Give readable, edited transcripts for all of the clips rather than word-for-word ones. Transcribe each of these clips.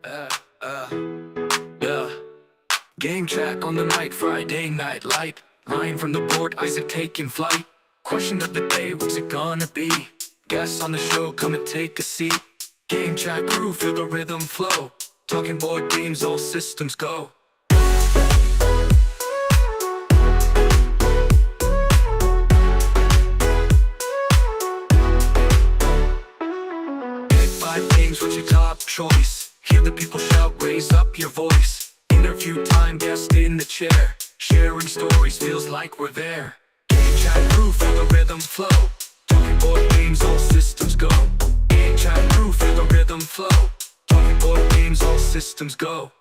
Uh, uh, yeah. Game track on the mic, Friday night light. Line from the board, Isaac taking flight. Question of the day, what's it gonna be? Guests on the show, come and take a seat. Game track crew, feel the rhythm flow. Talking board games, all systems go. Pick 5 games, what's your top choice? Hear the people shout, raise up your voice. Interview time, guest in the chair. Sharing stories, feels like we're there. Game chat crew, feel the rhythm flow. Talking board games, all systems go. Game chat crew, feel the rhythm flow. Talking board games, all systems go.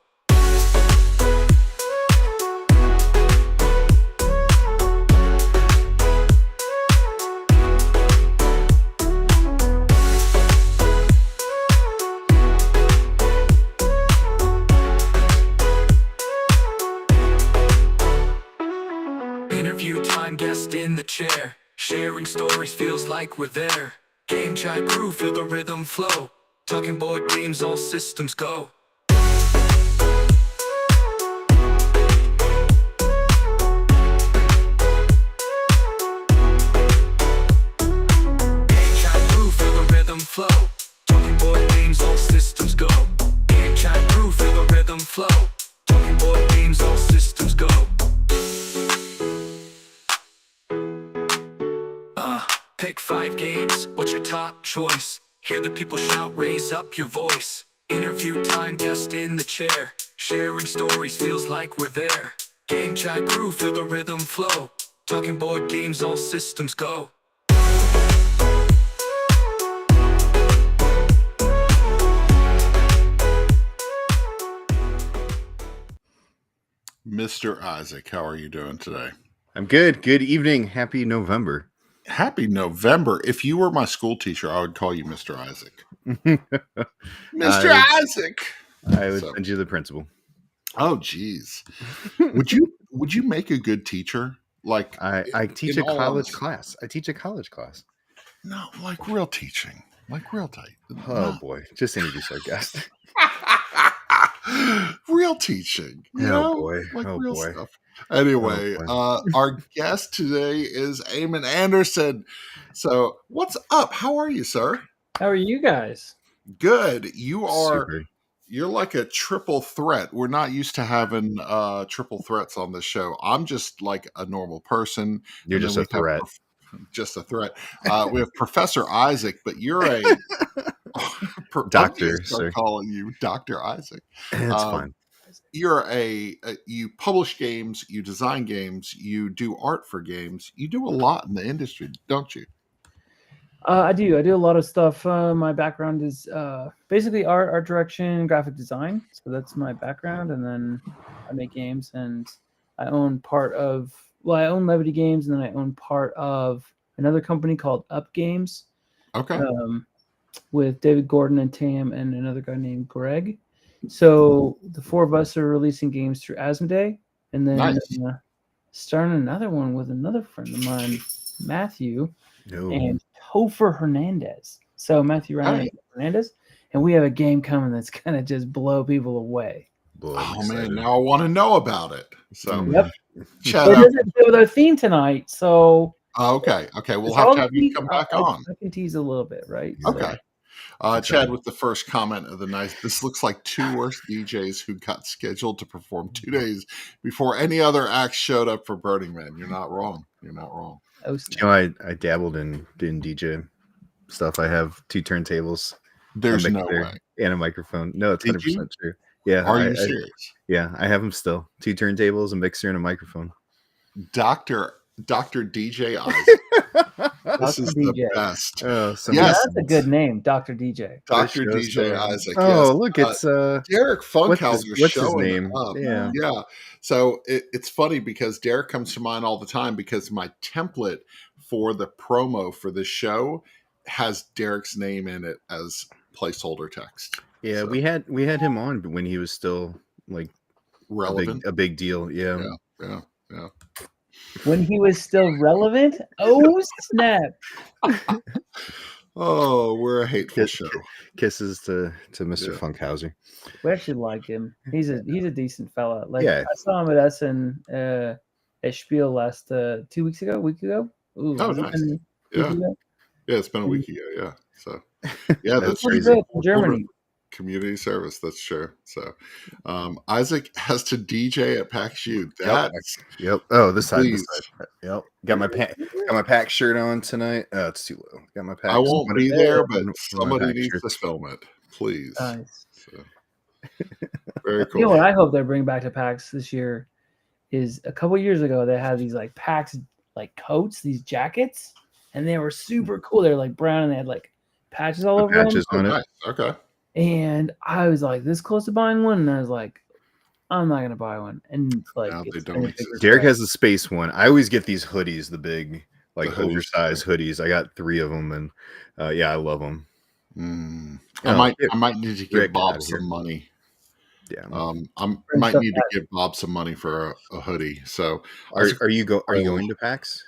Interview time, guest in the chair. Sharing stories, feels like we're there. Game chat crew, feel the rhythm flow. Talking board games, all systems go. Game chat crew, feel the rhythm flow. Talking board games, all systems go. Game chat crew, feel the rhythm flow. Talking board games, all systems go. Pick 5 games, what's your top choice? Hear the people shout, raise up your voice. Interview time, guest in the chair. Sharing stories, feels like we're there. Game chat crew, feel the rhythm flow. Talking board games, all systems go. Mr. Isaac, how are you doing today? I'm good. Good evening. Happy November. Happy November. If you were my school teacher, I would call you Mr. Isaac. Mr. Isaac. I would send you the principal. Oh, geez. Would you make a good teacher? Like I teach a college class. I teach a college class. No, like real teaching. Like real type. Oh boy. Just need to be sarcastic. Real teaching. Boy. Like oh real boy. Stuff. Anyway, our guest today is Eamon Anderson. So, what's up? How are you, sir? How are you guys? Good. You are. Super. You're like a triple threat. We're not used to having triple threats on this show. I'm just like a normal person. You're just a threat. Just a threat. We have Professor Isaac, but you're a doctor. Start calling you Dr. Isaac. That's fine. You're you publish games, you design games, you do art for games. You do a lot in the industry, don't you? I do a lot of stuff. My background is basically art direction, graphic design. So that's my background. And then I make games, and I own I own Levity Games, and then I own part of another company called Up Games. Okay. With David Gordon and Tam and another guy named Greg. So the 4 of us are releasing games through Asmodee, and then starting another one with another friend of mine, Matthew, and Topher Hernandez. So Matthew Hernandez, and we have a game coming that's gonna just blow people away. Man, now I want to know about it. So Chat it doesn't fit with our theme tonight, so okay. We'll have to have you come back on. I can tease a little bit, right? Okay. Chad with the first comment of the night. This looks like 2 worst DJs who got scheduled to perform 2 days before any other acts showed up for Burning Man. You're not wrong. I dabbled in DJ stuff. I have 2 turntables. There's no way. And a microphone. No, it's 100% true. Yeah. Are you serious? Yeah, I have them still. 2 turntables, a mixer, and a microphone. Dr. DJ Isaac. This is the best. Yes, that's a good name, Dr. DJ. Dr. DJ Isaac. Oh, look, it's Derek Funkhauser. What's his name? Up. Yeah. So it's funny because Derek comes to mind all the time because my template for the promo for this show has Derek's name in it as placeholder text. Yeah, so. we had him on when he was still like relevant, a big deal. Yeah. When he was still relevant? Oh, snap. Oh, we're a hateful Kiss- show. Kisses to Mr. Yeah. Funkhauser. We actually like him. He's a decent fella. Like Yeah. I saw him at Essen at Spiel last 2 weeks ago, week ago. Ooh, Oh, has it nice. been a week Yeah. ago? Yeah, it's been a week ago. Yeah. So, yeah, that's Pretty crazy. good from Germany. community service. That's true. So, Isaac has to DJ at PAX U. That's Yep. Oh, this side. This please. side. Yep. Got my pack shirt on tonight. It's too low. Got my pack. I won't be there, but one of my somebody pack needs to shirts. film it, please. Nice. So, very cool. You know what I hope they bring back to PAX this year is a couple years ago they had these like PAX like coats, these jackets, and they were super cool. They were like brown and they had like patches all over Patches them. on it. Nice. Okay. And I was like this close to buying one, and I was like, I'm not gonna buy one. And like No, they it's don't been a exist. big Derek regret. has the space one. I always get these hoodies, the big, like The hoodies, oversized hoodies. I got 3 of them, and yeah, I love them. I might need to give Rick, get Bob outta here. some money. Yeah. I might need to give Bob some money for a hoodie. So Are you going to PAX?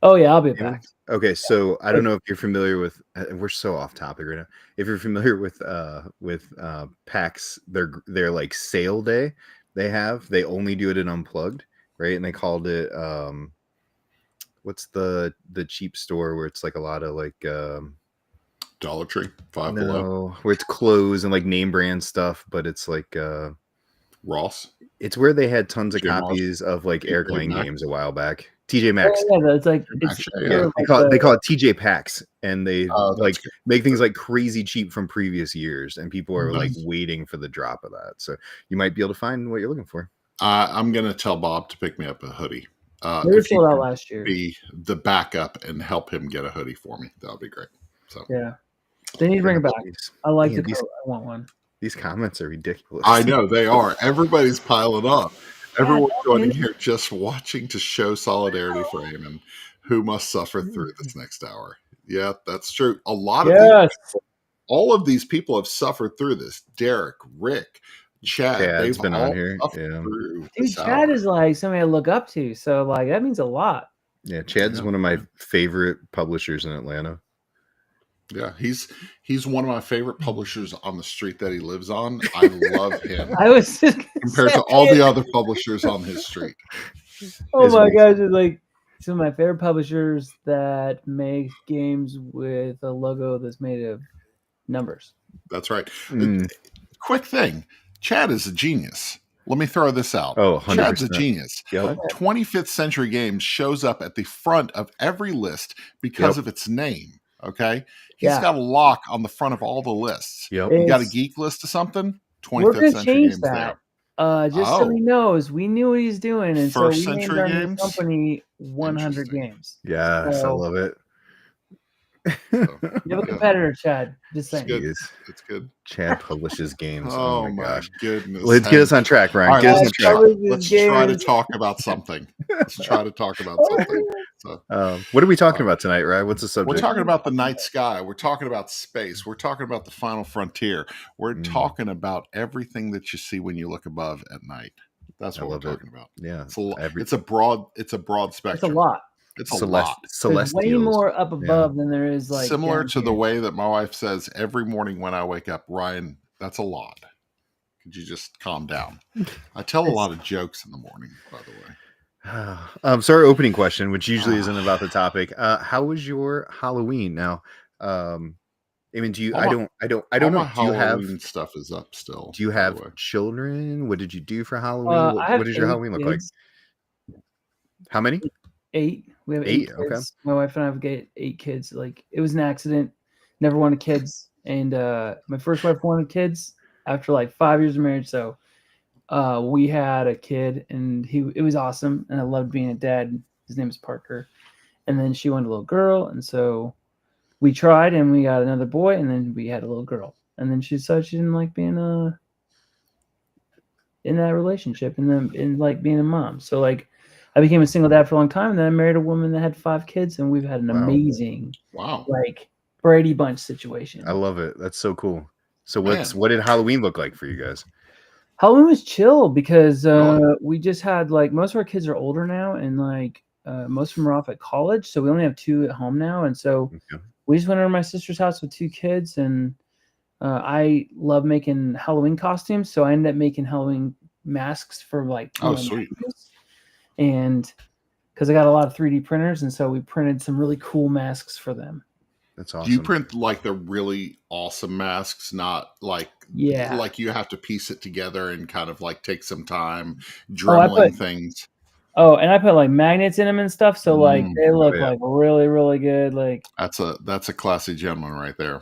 Oh yeah, I'll be at Yeah. PAX. Okay, so I don't know if you're familiar with. We're so off topic right now. If you're familiar with PAX, their like sale day they only do it in Unplugged, right? And they called it what's the cheap store where it's like a lot of like Dollar Tree, Five Below, no, where it's clothes and like name brand stuff, but it's like Ross. it's where they had tons of TJ Maxx. copies of like Eric TJ Lang Maxx. games a while back. TJ Maxx. Oh, yeah, it's like it's Actually, Yeah, like they call it TJ Packs, and they Oh, that's like good. make things like crazy cheap from previous years, and people are like Nice. waiting for the drop of that. So you might be able to find what you're looking for. I'm gonna tell Bob to pick me up a hoodie. they were If you sold out could last year. be the backup and help him get a hoodie for me, that would be great. So Yeah, they need to bring it back. I like Man, the coat. I want one. these comments are ridiculous. I know they are. Everybody's piling up. Everyone's God, going in man. here just watching to show solidarity for Eamon, who must suffer through this next hour. Yeah, that's true. A lot of Yes. all of these people have suffered through this. Derek, Rick, Chad, Chad's they've been all on here. suffered Yeah. through Dude, this Chad hour. is like somebody I look up to. So like that means a lot. Yeah, Chad's Yeah. one of my favorite publishers in Atlanta. Yeah, he's one of my favorite publishers on the street that he lives on. I love him I was just gonna compared say, to all the other publishers on his street. oh His my reason. gosh, it's like some of my favorite publishers that make games with a logo that's made of numbers. That's right. Mm. Quick thing, Chad is a genius. Let me throw this out. Oh, 100%. Chad's a genius. Yep. 25th Century Games shows up at the front of every list because Yep. of its name. Okay, he's Yeah. got a lock on the front of all the lists. Yep. You got a It's- geek list of something? We're 25th gonna Century change Games that. there. Just so Oh. he knows, we knew what he's doing, and so First we named Century our new Games? company 100 Interesting. Games. Yes, I So- love it. So, You have a yeah, competitor, Chad. Just saying. good. Jeez. it's good. Chad publishes games. Oh, Oh, my gosh. goodness. Let's get us on track, Ryan. All right, Get us on let's track. try, let's try to Games. talk about something. Let's try to talk about something. So, What are we talking about tonight, Ryan? What's the subject? we're talking about the night sky. We're talking about space. We're talking about the final frontier. We're Mm. talking about everything that you see when you look above at night. That's I what we're love it. talking about. Yeah. It's a, Every- it's a broad It's a spectrum. lot. It's a Celest- lot. There's Celestials. way more up above than there is like Similar down to the here. way that my wife says every morning when I wake up, Ryan, that's a lot. Could you just calm down? I tell a lot of jokes in the morning, by the way. So our opening question, which usually isn't about the topic. How was your Halloween? Now, I mean, do you? All I my- don't know. All my Do you have? Halloween stuff is up still. Do you by the have way. children? What did you do for Halloween? I What, have what does your 8 Halloween look like? kids. How many? 8. We have 8 8, okay. kids. My wife and I have got 8 kids. Like it was an accident. Never wanted kids, and my first wife wanted kids after like 5 years of marriage. So we had a kid, and it was awesome, and I loved being a dad. His name is Parker, and then she wanted a little girl, and so we tried, and we got another boy, and then we had a little girl, and then she decided she didn't like being in that relationship, and then in like being a mom. So like I became a single dad for a long time, and then I married a woman that had 5 kids, and we've had an Wow. amazing Wow. like Brady Bunch situation. I love it. That's so cool. So Man. what did Halloween look like for you guys? Halloween was chill because Really? we just had like most of our kids are older now, and like most of them are off at college, so we only have 2 at home now, and so Okay. we just went over to my sister's house with 2 kids, and I love making Halloween costumes, so I ended up making Halloween masks for like Oh, sweet. and because I got a lot of 3D printers, and so we printed some really cool masks for them. That's awesome. Do you print like the really awesome masks, not like like you have to piece it together and kind of like take some time dremeling things? Oh, and I put like magnets in them and stuff, so like they look yeah. like really, really good. Like That's a classy gentleman right there.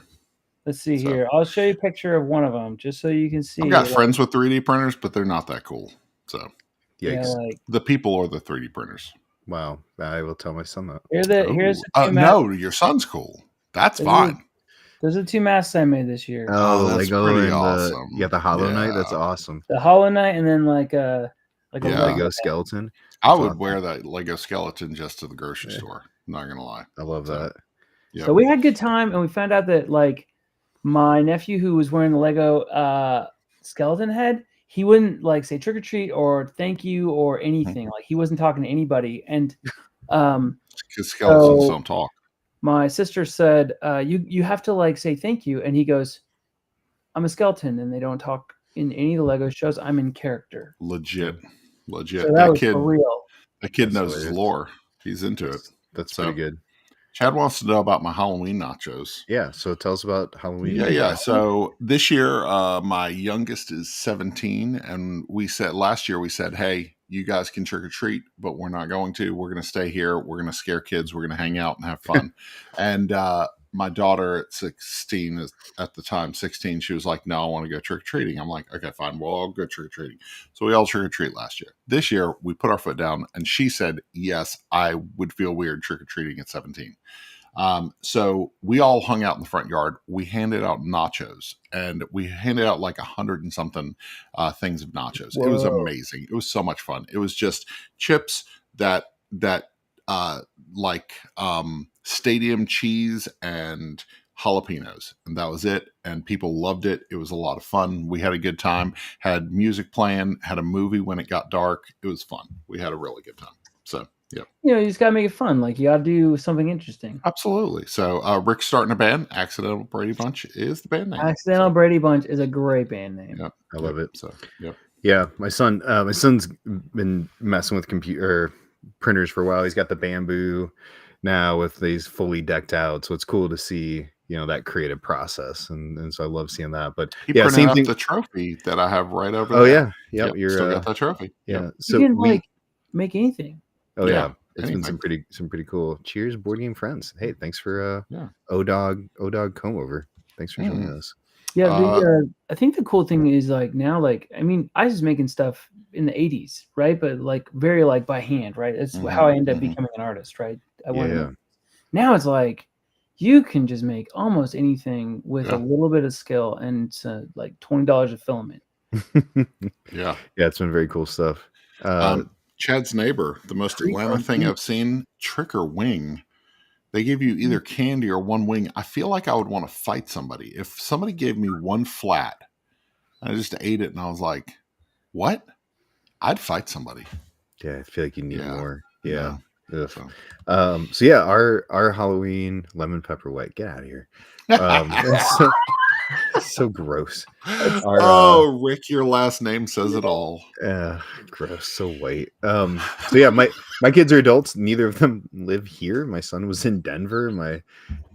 let's see here. I'll show you a picture of one of them just so you can see. I've got friends with 3D printers, but they're not that cool. So Yikes. Yeah, like the people are the 3D printers. Wow. I will tell my son that. here's the two no, your son's cool. That's fine. Those are 2 masks I made this year. Oh, that's Lego pretty and awesome. the Hollow Knight. That's awesome. The Hollow Knight, and then like a Lego skeleton. I would wear that Lego skeleton just to the grocery store. I'm not gonna lie. I love that. Yep. So we had a good time, and we found out that like my nephew who was wearing the Lego skeleton head, he wouldn't like say trick or treat or thank you or anything. Like he wasn't talking to anybody. And because skeletons don't talk. My sister said, you have to like say thank you. And he goes, I'm a skeleton and they don't talk in any of the Lego shows. I'm in character. Legit. So that kid, for real. That kid knows his lore. He's into it. That's pretty good. Chad wants to know about my Halloween nachos. Yeah, so tell us about Halloween. Yeah. So this year, my youngest is 17, and we said last year, hey, you guys can trick or treat, but we're not going to. We're going to stay here. We're going to scare kids. We're going to hang out and have fun. And my daughter at 16, at the time 16, she was like, no, I want to go trick or treating. I'm like, okay, fine. Well, I'll go trick or treating. So we all trick or treat last year. This year, we put our foot down, and she said, yes, I would feel weird trick or treating at 17. So we all hung out in the front yard. We handed out nachos, and we handed out like 100 and something things of nachos. Whoa. It was amazing. It was so much fun. It was just chips that stadium cheese and jalapenos, and that was it. And people loved it. It was a lot of fun. We had a good time, had music playing, had a movie when it got dark. It was fun. We had a really good time. So yeah. You just gotta make it fun. Like you gotta do something interesting. Absolutely. So Rick's starting a band. Accidental Brady Bunch is the band name. Accidental Brady Bunch is a great band name. Yep. I love it. So yep. Yeah, my son's been messing with computer printers for a while. He's got the Bamboo now with these fully decked out. So it's cool to see, that creative process. And so I love seeing that. But he printed out the trophy that I have right over there. Oh yeah. Yep. You're still got that trophy. Yeah. Yep. So you can make anything. Oh yeah. It's been some pretty cool. Cheers, board game friends. Hey, thanks for O-Dog comb over. Thanks for joining us. Yeah, I think the cool thing is like now, like I was making stuff in the 80s, right? But like very like by hand, right? That's how I ended up becoming an artist, right? Now it's like you can just make almost anything with a little bit of skill, and it's like $20 a filament. Yeah, it's been very cool stuff. Chad's neighbor, the most Atlanta thing I've seen, Trick or Wing. They give you either candy or one wing. I feel like I would want to fight somebody. If somebody gave me one flat, I just ate it and I was like, what? I'd fight somebody. Yeah, I feel like you need more. Yeah. So Our Halloween lemon pepper white. Get out of here. So gross. Rick, your last name says it all. Gross. So white. My kids are adults. Neither of them live here. My son was in Denver. My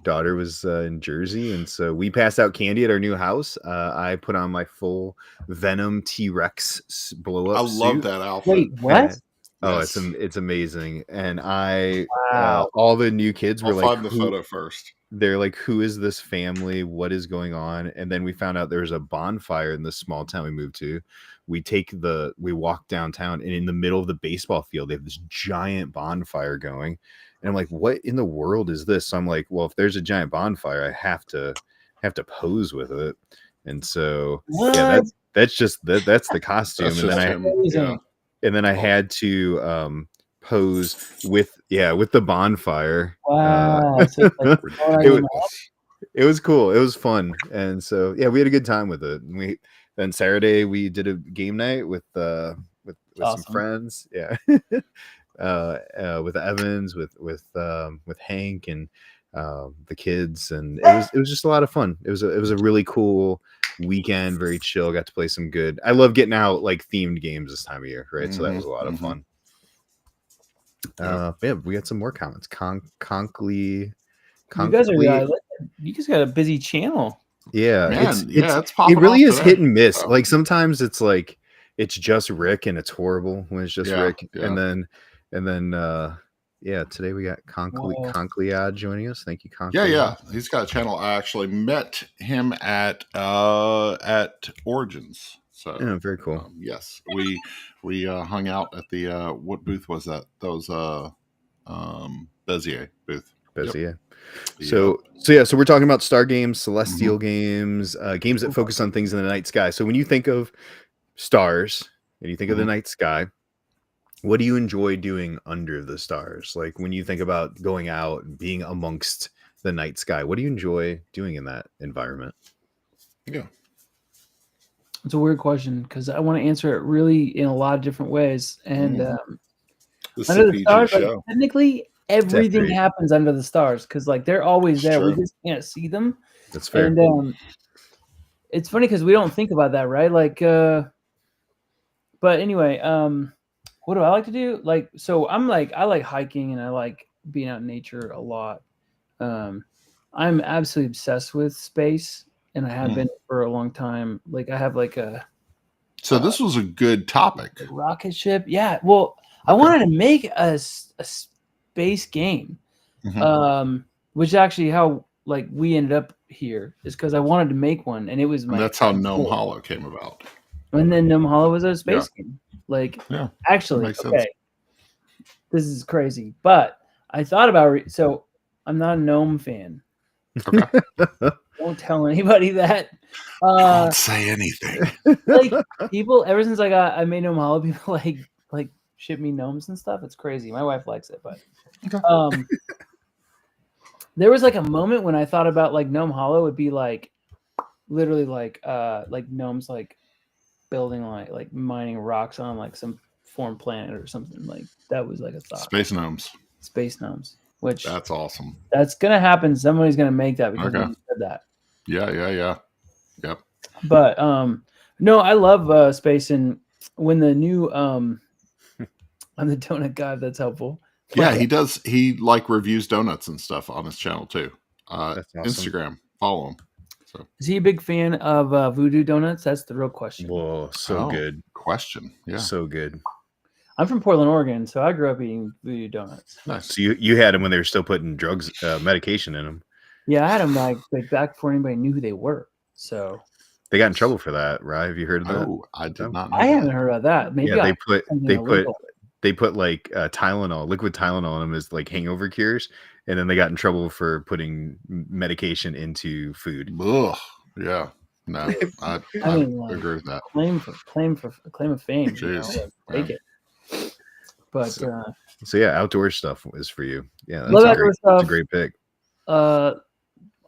daughter was in Jersey, and so we passed out candy at our new house. I put on my full Venom T-Rex blow up. I love that outfit. Wait, what? Oh, it's amazing. And all the new kids were like, find the photo first. They're like, who is this family? What is going on? And then we found out there was a bonfire in this small town we moved to. We walk downtown, and in the middle of the baseball field, they have this giant bonfire going. And I'm like, what in the world is this? So I'm like, well, if there's a giant bonfire, I have to pose with it. And so that's the costume. And then I had to pose with the bonfire. Wow. It was cool. It was fun. And so we had a good time with it. And then Saturday we did a game night with awesome. Some friends. Yeah. With Evans, with Hank, and the kids, and it was just a lot of fun. It was a really cool weekend, very chill. Got to play some good. I love getting out like themed games this time of year, right? So that was a lot of fun. Yeah, we got some more comments. Conkley. You guys got a busy channel. Yeah, Man, it's popping it really off is today. hit and miss. So, Like sometimes it's like it's just Rick and it's horrible when it's just Rick, and then today we got Conkley joining us. Thank you, Conkley. yeah, he's got a channel. I actually met him at Origins. So Yeah, very cool. yes, we hung out at the what booth was that? Those Bezier booth. Bezier. So we're talking about star games, celestial games, games that focus on things in the night sky. So when you think of stars and you think of the night sky, what do you enjoy doing under the stars? Like when you think about going out and being amongst the night sky, what do you enjoy doing in that environment? Yeah. It's a weird question because I want to answer it really in a lot of different ways. And The under the CPG stars, like, show. technically everything Definitely. happens under the stars because like they're always there. We True. just can't see them. That's fair. And it's funny because we don't think about that, right? Like, but anyway, what do I like to do? Like, so I like hiking and I like being out in nature a lot. I'm absolutely obsessed with space, and I have been for a long time. Like, I have like a So this was a good topic. rocket ship. Yeah. Well, I wanted to make a space game, which is actually how like we ended up here is because I wanted to make one, and it was And that's how Gnome Hollow came about. And then Gnome Hollow was a space game. Like, actually, makes okay, sense. this is crazy, but I thought about so I'm not a Gnome fan. Okay. Don't tell anybody that. Don't say anything. Like people, ever since I made Gnome Hollow, people like ship me gnomes and stuff. It's crazy. My wife likes it, but there was like a moment when I thought about like Gnome Hollow would be like literally like gnomes like building like mining rocks on like some foreign planet or something. Like that was like a thought. Space Gnomes. Space gnomes, which That's awesome. that's gonna happen. Somebody's gonna make that because Okay. you said that. Yeah. Yep. But no, I love space, and when the new I'm the donut guy, if that's helpful. Yeah, he does. He like reviews donuts and stuff on his channel too. That's awesome. Instagram. Follow him. So Is he a big fan of Voodoo Donuts? That's the real question. Whoa, so good. Question. Yeah. So good. I'm from Portland, Oregon, so I grew up eating Voodoo Donuts. Nice. So you had them when they were still putting drugs, medication in them. Yeah, I had them like back before anybody knew who they were. So They got in trouble for that, right? Have you heard of that? Oh, I did not know. I that. haven't heard about that. Maybe Yeah, something they put illegal. they put like Tylenol, liquid Tylenol in them as like hangover cures, and then they got in trouble for putting medication into food. Ugh. Yeah. No, I mean, like, agree with that. claim of fame. You know, Jeez. like, take it. But So yeah, outdoor stuff is for you. Yeah, that's love a outdoor great, stuff. that's a great pick.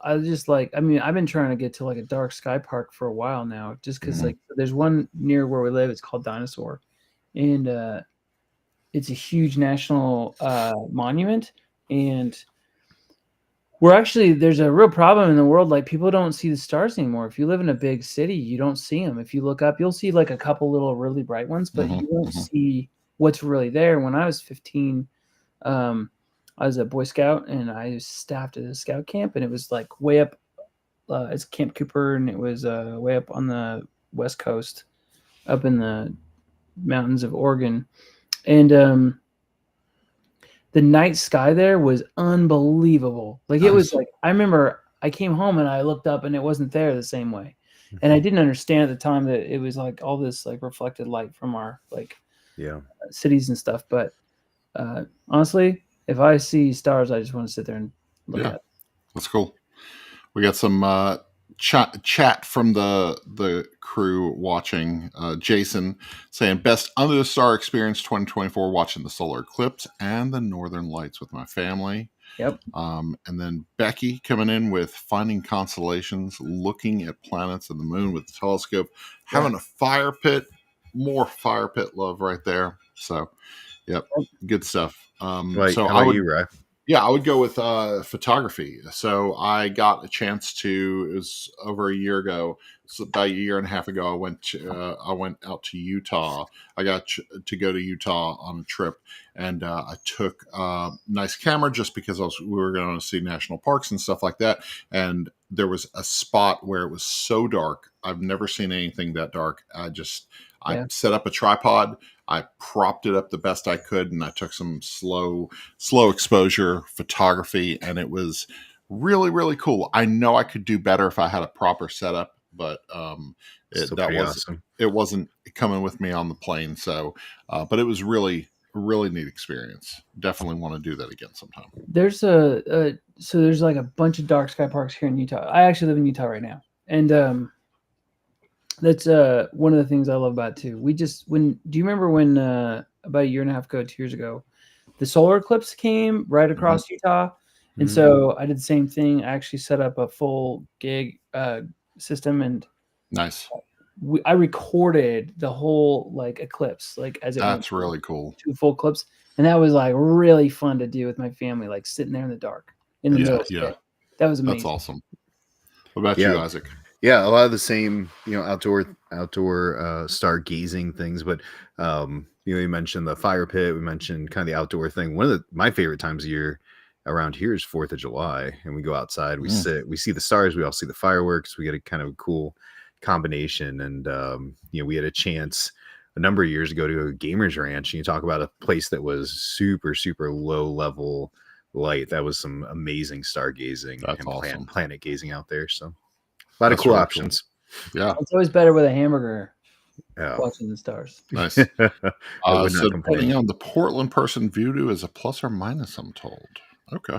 I just like. I mean, I've been trying to get to like a dark sky park for a while now, just because like there's one near where we live. It's called Dinosaur, and it's a huge national monument, and there's a real problem in the world. Like people don't see the stars anymore. If you live in a big city, you don't see them. If you look up, you'll see like a couple little really bright ones, but you won't see what's really there. When I was 15, I was a Boy Scout and I staffed at a scout camp, and it was like way up. It's Camp Cooper, and it was way up on the West Coast, up in the mountains of Oregon, and the night sky there was unbelievable. Like it was like, I remember I came home and I looked up and it wasn't there the same way. And I didn't understand at the time that it was like all this like reflected light from our like cities and stuff. But honestly, if I see stars, I just want to sit there and look at it. That's cool. We got some chat from the crew watching. Jason saying best under the star experience 2024, watching the solar eclipse and the northern lights with my family. Yep. And then Becky coming in with finding constellations, looking at planets and the moon with the telescope, having a fire pit, more fire pit love right there. So, yep, good stuff. Like, so how about you, Rye? Yeah, I would go with photography. So I got a chance to. It was over a year ago. So about a year and a half ago, I went out to Utah. I got to go to Utah on a trip, and I took a nice camera just because we were going to see national parks and stuff like that. And there was a spot where it was so dark. I've never seen anything that dark. I set up a tripod. I propped it up the best I could, and I took some slow exposure photography, and it was really, really cool. I know I could do better if I had a proper setup, but Awesome. it wasn't coming with me on the plane. So, but it was really, really neat experience. Definitely want to do that again sometime. There's there's like a bunch of dark sky parks here in Utah. I actually live in Utah right now, and that's one of the things I love about it too. Do you remember when about a year and a half ago, 2 years ago, the solar eclipse came right across Utah? And so I did the same thing. I actually set up a full gig system, and nice. I recorded the whole like eclipse, like as it that's really cool. 2 full clips, and that was like really fun to do with my family, like sitting there in the dark in the middle. Yeah, that was amazing. That's awesome. What about you, Isaac? Yeah, a lot of the same, outdoor stargazing things, but you mentioned the fire pit, we mentioned kind of the outdoor thing. One of my favorite times of year around here is 4th of July, and we go outside, we sit, we see the stars, we all see the fireworks, we get a kind of cool combination. And we had a chance a number of years ago to go to Gamers Ranch, and you talk about a place that was super, super low level light. That was some amazing stargazing and awesome. planet gazing out there. So a lot of cool options. Cool. Yeah. It's always better with a hamburger watching the stars. Nice. So depending on the Portland person, Voodoo is a plus or minus, I'm told. Okay.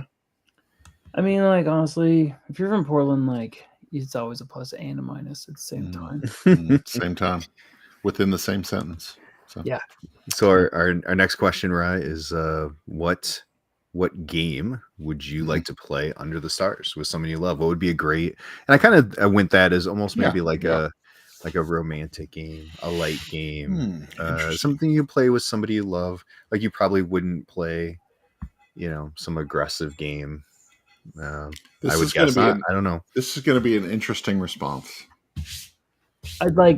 I mean, like, honestly, if you're from Portland, like, it's always a plus and a minus at the same time. Same time. Within the same sentence. So. Yeah. So our next question, Rye, is what game would you like to play under the stars with someone you love? What would be a great? And I went that as almost maybe like a romantic game, a light game, something you play with somebody you love. Like you probably wouldn't play, some aggressive game. I would guess not. I don't know. This is going to be an interesting response.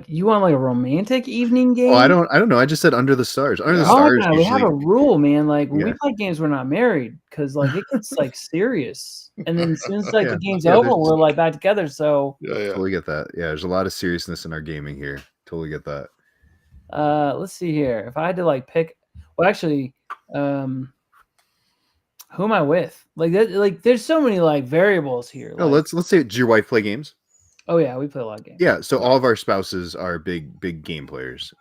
You want like a romantic evening game? Oh, I don't know. I just said under the stars. Under the stars. We have a rule, man. Like when we play games, we're not married because like it gets like serious, and then as soon as like the game's over, we're like back together. So totally get that. Yeah, there's a lot of seriousness in our gaming here. Totally get that. Let's see here. If I had to like pick, well, actually, who am I with? Like that, like there's so many like variables here. No, let's say, does your wife play games? Oh yeah, we play a lot of games. Yeah, so all of our spouses are big game players.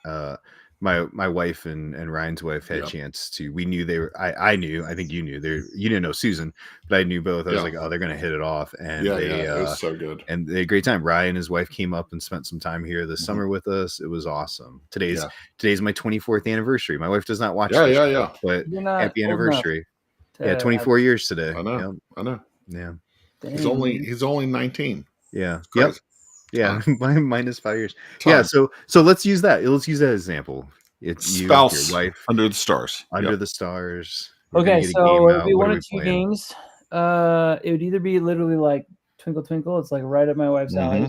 My wife and Ryan's wife had a chance to. We knew they were. I knew. I think you knew. You didn't know Susan, but I knew both. I was like, oh, they're gonna hit it off, and it was so good. And they had a great time. Ryan and his wife came up and spent some time here this summer with us. It was awesome. Today's my 24th anniversary. My wife does not watch. But happy anniversary. Yeah, 24 years today. I know. I know. Yeah. He's only 19. Yeah. Yep. Yeah. Mine is 5 years. Yeah. So let's use that. Let's use that example. It's spouse, your wife under the stars. Under the stars. Okay, so it would be one of two games. It would either be literally like Twinkle Twinkle. It's like right up my wife's alley.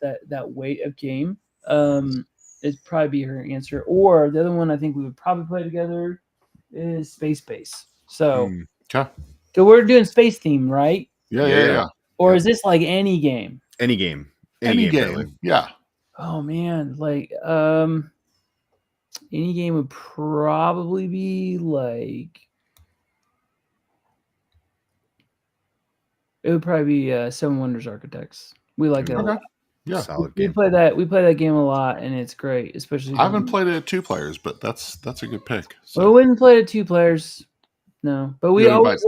That weight of game. It'd probably be her answer. Or the other one I think we would probably play together is Space Base. So we're doing space theme, right? Yeah. Or is this like any game? Any game. Any game. Really. Yeah. Oh man, like any game would probably be like it would probably be Seven Wonders Architects. We like that a lot. Yeah, solid game. We play that game a lot, and it's great. Especially I haven't played it at 2 players, but that's a good pick. So. Well, we wouldn't play it at 2 players. No, but we always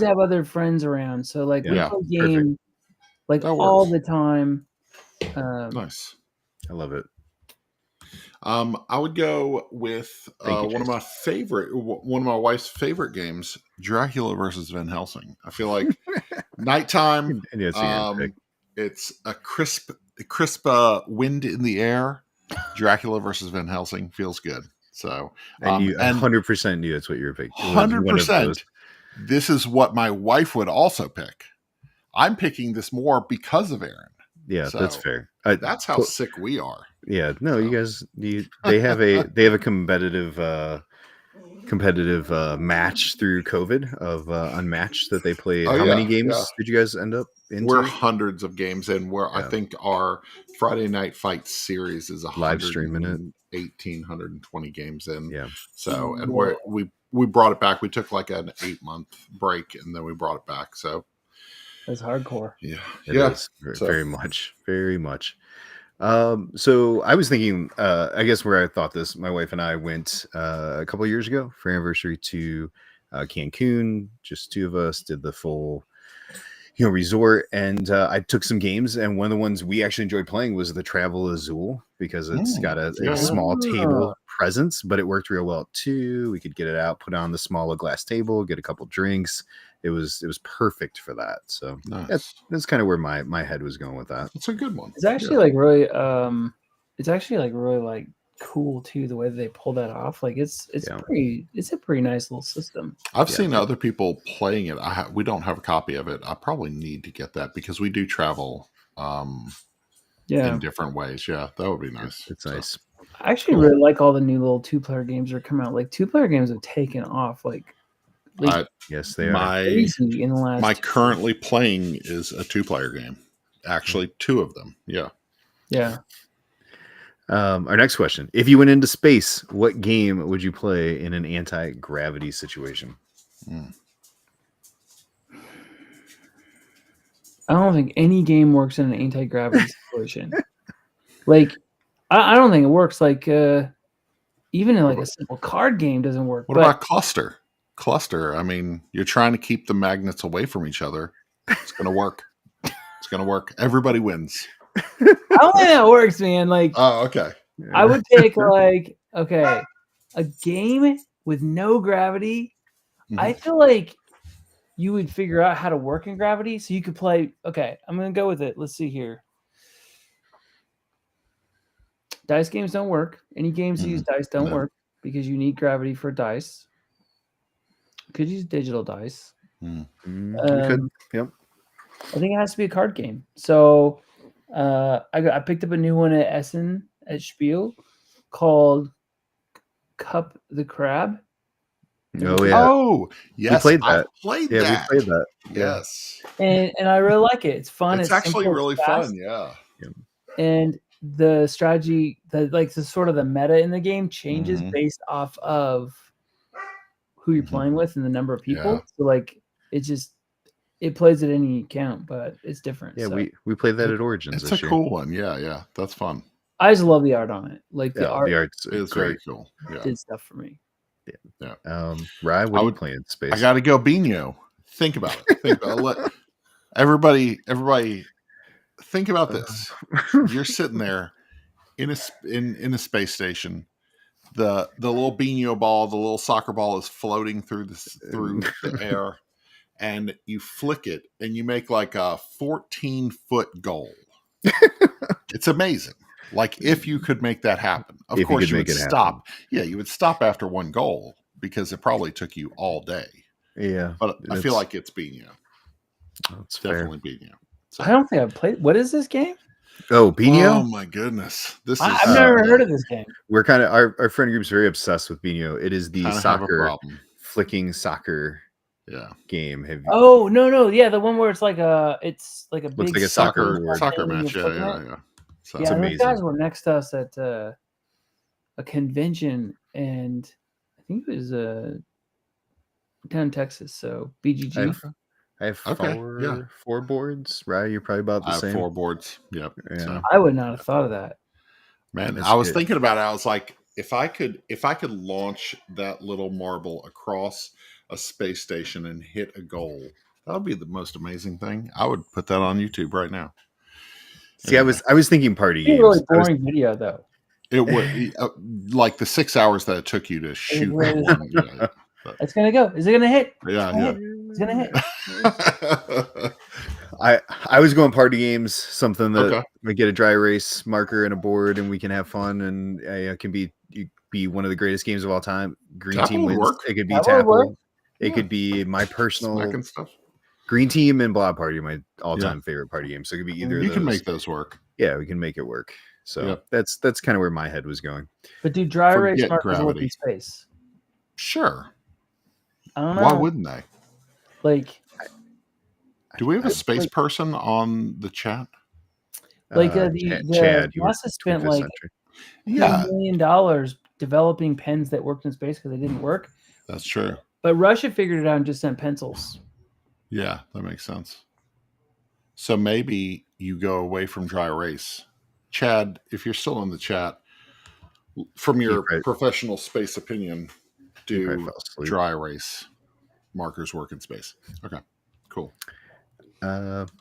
have other friends around. So like we play game like all the time. Nice. I love it. I would go with one of my wife's favorite games, Dracula versus Van Helsing. I feel like nighttime. It's a crisp wind in the air. Dracula versus Van Helsing feels good. So and you 100% knew that's what you were picking. 100%. this is what my wife would also pick. I'm picking this more because of Aaron. Yeah, that's So, fair. That's how sick we are. Yeah, no, you So. guys, they have a competitive match through COVID of Unmatched that they played. Oh, How many yeah, games yeah. did you guys end up into? We're hundreds of games in. Where I Yeah. think our Friday Night Fight series is Live streaming it. 120 games in. Yeah. So, and Whoa. we brought it back. We took like an 8-month break, and then we brought it back. So, That's hardcore. yeah, It yeah. is So- very much, very much. So I was thinking, I guess where I thought this, my wife and I went a couple of years ago for anniversary to Cancun. Just two of us did the full, resort, and I took some games. And one of the ones we actually enjoyed playing was the Travel Azul because it's got a yeah. small table presence, but it worked real well too. We could get it out, put it on the smaller glass table, get a couple drinks. It was perfect for that. So Nice. that's kind of where my head was going with that. It's a good one. It's actually like really like cool too, the way that they pull that off. Like it's Yeah. a pretty nice little system. I've Yeah. seen other people playing it. We don't have a copy of it. I probably need to get that because we do travel Yeah. in different ways. Yeah, that would be nice. It's So, nice. I actually really like all the new little 2-player games that are coming out. Like 2-player games have taken off like Yes, they are. crazy in the last My 2 currently playing is a 2-player game. Actually, 2 of them. Yeah. Yeah. Our next question: if you went into space, what game would you play in an anti-gravity situation? I don't think any game works in an anti-gravity situation. Like I don't think it works like even in like a simple card game doesn't work. What about Cluster? Cluster. I mean, you're trying to keep the magnets away from each other. It's going to work. It's going to work. Everybody wins. I don't think that works, man. Like Oh, okay. I would take like a game with no gravity. I feel like you would figure out how to work in gravity so you could play. Okay, I'm gonna go with it. Let's see here. Dice games don't work. Any games that use dice don't No. work because you need gravity for dice. You could use digital dice. We could. Yep. I think it has to be a card game. So I picked up a new one at Essen at Spiel called Cup the Crab. Oh yeah. Oh, yes. played I that. played Yeah, that. we played that. Yes. And I really like it. It's fun. It's actually simple, really it's fast. fun. Yeah. And the strategy, the sort of the meta in the game changes Mhm. based off of who you're Mhm. playing with and the number of people. Yeah. So like it plays at any count, but it's different. Yeah, so. we played that at Origins It's this a year. cool one. Yeah, yeah. That's fun. I just love the art on it. Like the Yeah, art the art's It's great. very cool. Yeah. did stuff for me. Rye, what I are you would- playing in space? I got to go Bino. Think about it. Think about it. Everybody think about this. You're sitting there in a space station. The little Bino ball, the little soccer ball is floating through the air, and you flick it and you make like a 14-foot goal. It's amazing. Like if you could make that happen. Of If you course could you make would it happen. stop. Yeah, you would stop after one goal because it probably took you all day. Yeah, But I feel It's- like it's Bino. that's fair. Definitely Bino. So- I don't think I've played. What is this game? Oh, Bino. Oh my goodness. This is I've never heard of this game. We're kind of our friend group's very obsessed with Bino. It is the Kinda have a soccer problem. flicking soccer Yeah. game. Have you, Oh no, yeah, the one where it's like a big Looks like a soccer board. Soccer thing, match. you're Yeah, flipping yeah, it. yeah. So, Yeah, those amazing. guys were next to us at a convention, and I think it was down in Texas. So BGG. I have Okay, yeah. four boards. Right, you're probably about the I have same. 4 boards. Yep. Yeah. So, I would not have thought of that. man, That's I was good. thinking about it. I was like, if I could launch that little marble across a space station and hit a goal, that would be the most amazing thing. I would put that on YouTube right now. See, I was thinking party It'd be a games. really I was- boring video though. It would like the 6 hours that it took you to shoot. really- one, yeah. It's gonna go. Is it gonna hit? Yeah, It's gonna hit. yeah. I was going party games, something that Okay. we get a dry erase marker and a board, and we can have fun, and it can be one of the greatest games of all time. Green Tapple team would wins. work. It could be That would work. Tapple. It could be my personal Smacking stuff. Green Team and Blob Party are my all-time favorite party games. So it could be either of You those. can make those work. Yeah, we can make it work. So Yep. that's kind of where my head was going. But do dry erase Forget markers work gravity. in space? Sure. I don't know. Why wouldn't they? Like, Do we have a I- space like- person on the chat? the Chad, you were NASA spent 25th like century. Yeah, $1 million developing pens that worked in space because they didn't work. that's true. But Russia figured it out and just sent pencils. Yeah, that makes sense. So maybe you go away from dry erase. Chad, if you're still in the chat, from your He probably- professional space opinion, He probably do fell asleep. dry erase markers work in space? Okay, cool.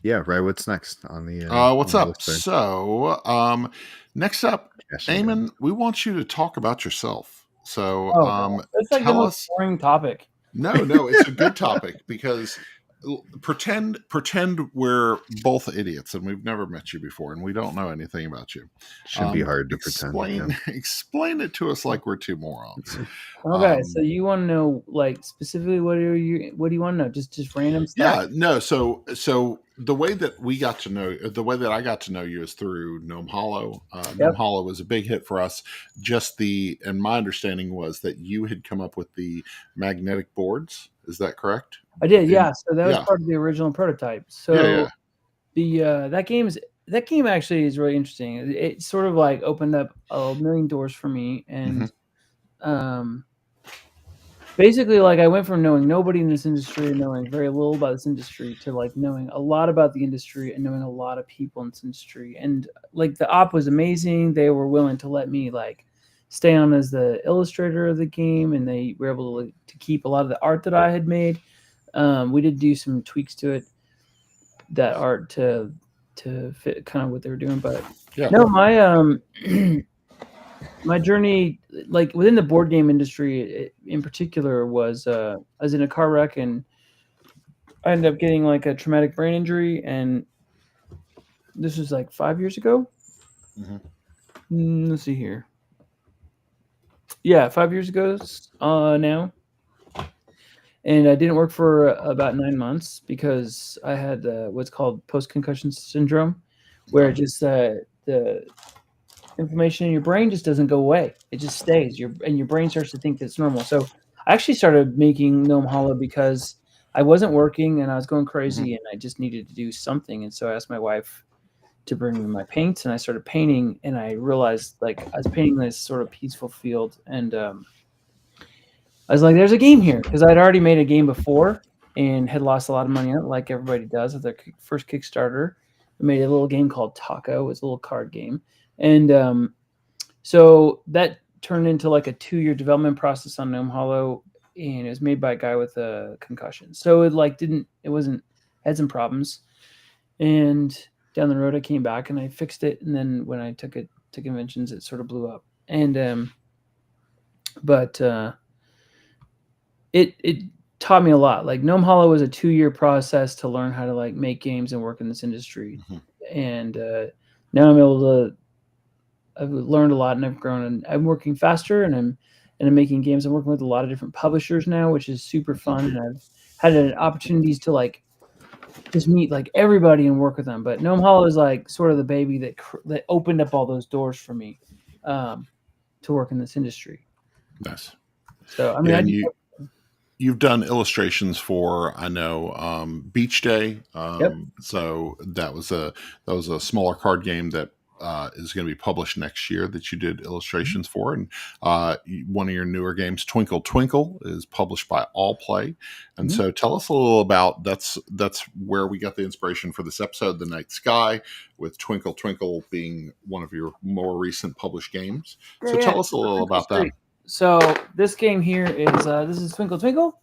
Yeah, right. What's next on the? What's on the up? list there? So, next up, Cash Eamon, we want you to talk about yourself. So, That's like the tell most us. boring topic. No, it's a good topic because pretend we're both idiots and we've never met you before and we don't know anything about you. Shouldn't be hard to pretend. Yeah. Explain it to us like we're two morons. Okay, so you want to know like specifically what do you want to know? Just random Yeah, stuff. no. So the way that I got to know you is through Gnome Hollow. Gnome Hollow was a big hit for us. And my understanding was that you had come up with the magnetic boards. Is that correct? I did, yeah. So that was Yeah. part of the original prototype. So Yeah. the that game actually is really interesting. It sort of like opened up a million doors for me, and basically like I went from knowing nobody in this industry, knowing very little about this industry, to like knowing a lot about the industry and knowing a lot of people in this industry. And like the op was amazing. They were willing to let me like stay on as the illustrator of the game, and they were able to keep a lot of the art that I had made. We did do some tweaks to it, that art to fit kind of what they were doing. But Yeah. no, my my journey, like within the board game industry in particular, was I was in a car wreck and I ended up getting like a traumatic brain injury, and this was like 5 years ago. Let's see here. Yeah, 5 years ago now. And I didn't work for about 9 months because I had what's called post-concussion syndrome, where just the inflammation in your brain just doesn't go away. It just stays. Your brain starts to think that it's normal. So I actually started making Gnome Hollow because I wasn't working and I was going crazy and I just needed to do something. And so I asked my wife to bring me my paints, and I started painting, and I realized like I was painting this sort of peaceful field, and I was like, there's a game here, because I'd already made a game before and had lost a lot of money on it, like everybody does with their first Kickstarter. I made a little game called Taco. It was a little card game. And so that turned into like a 2-year development process on Gnome Hollow, and it was made by a guy with a concussion. So had some problems. And down the road, I came back and I fixed it. And then when I took it to conventions, it sort of blew up. And, it taught me a lot. Like Gnome Hollow was a 2-year process to learn how to like make games and work in this industry. And now I've learned a lot and I've grown, and I'm working faster, and I'm making games. I'm working with a lot of different publishers now, which is super fun. And I've had opportunities to like just meet like everybody and work with them. But Gnome Hollow is like sort of the baby that opened up all those doors for me to work in this industry. Nice. So I mean, You've done illustrations for, I know, Beach Day. So that was a smaller card game that is going to be published next year that you did illustrations for. And one of your newer games, Twinkle Twinkle, is published by All Play. And so tell us a little about that's where we got the inspiration for this episode, The Night Sky, with Twinkle Twinkle being one of your more recent published games. So tell us a little about that. So this game here is this is Twinkle Twinkle,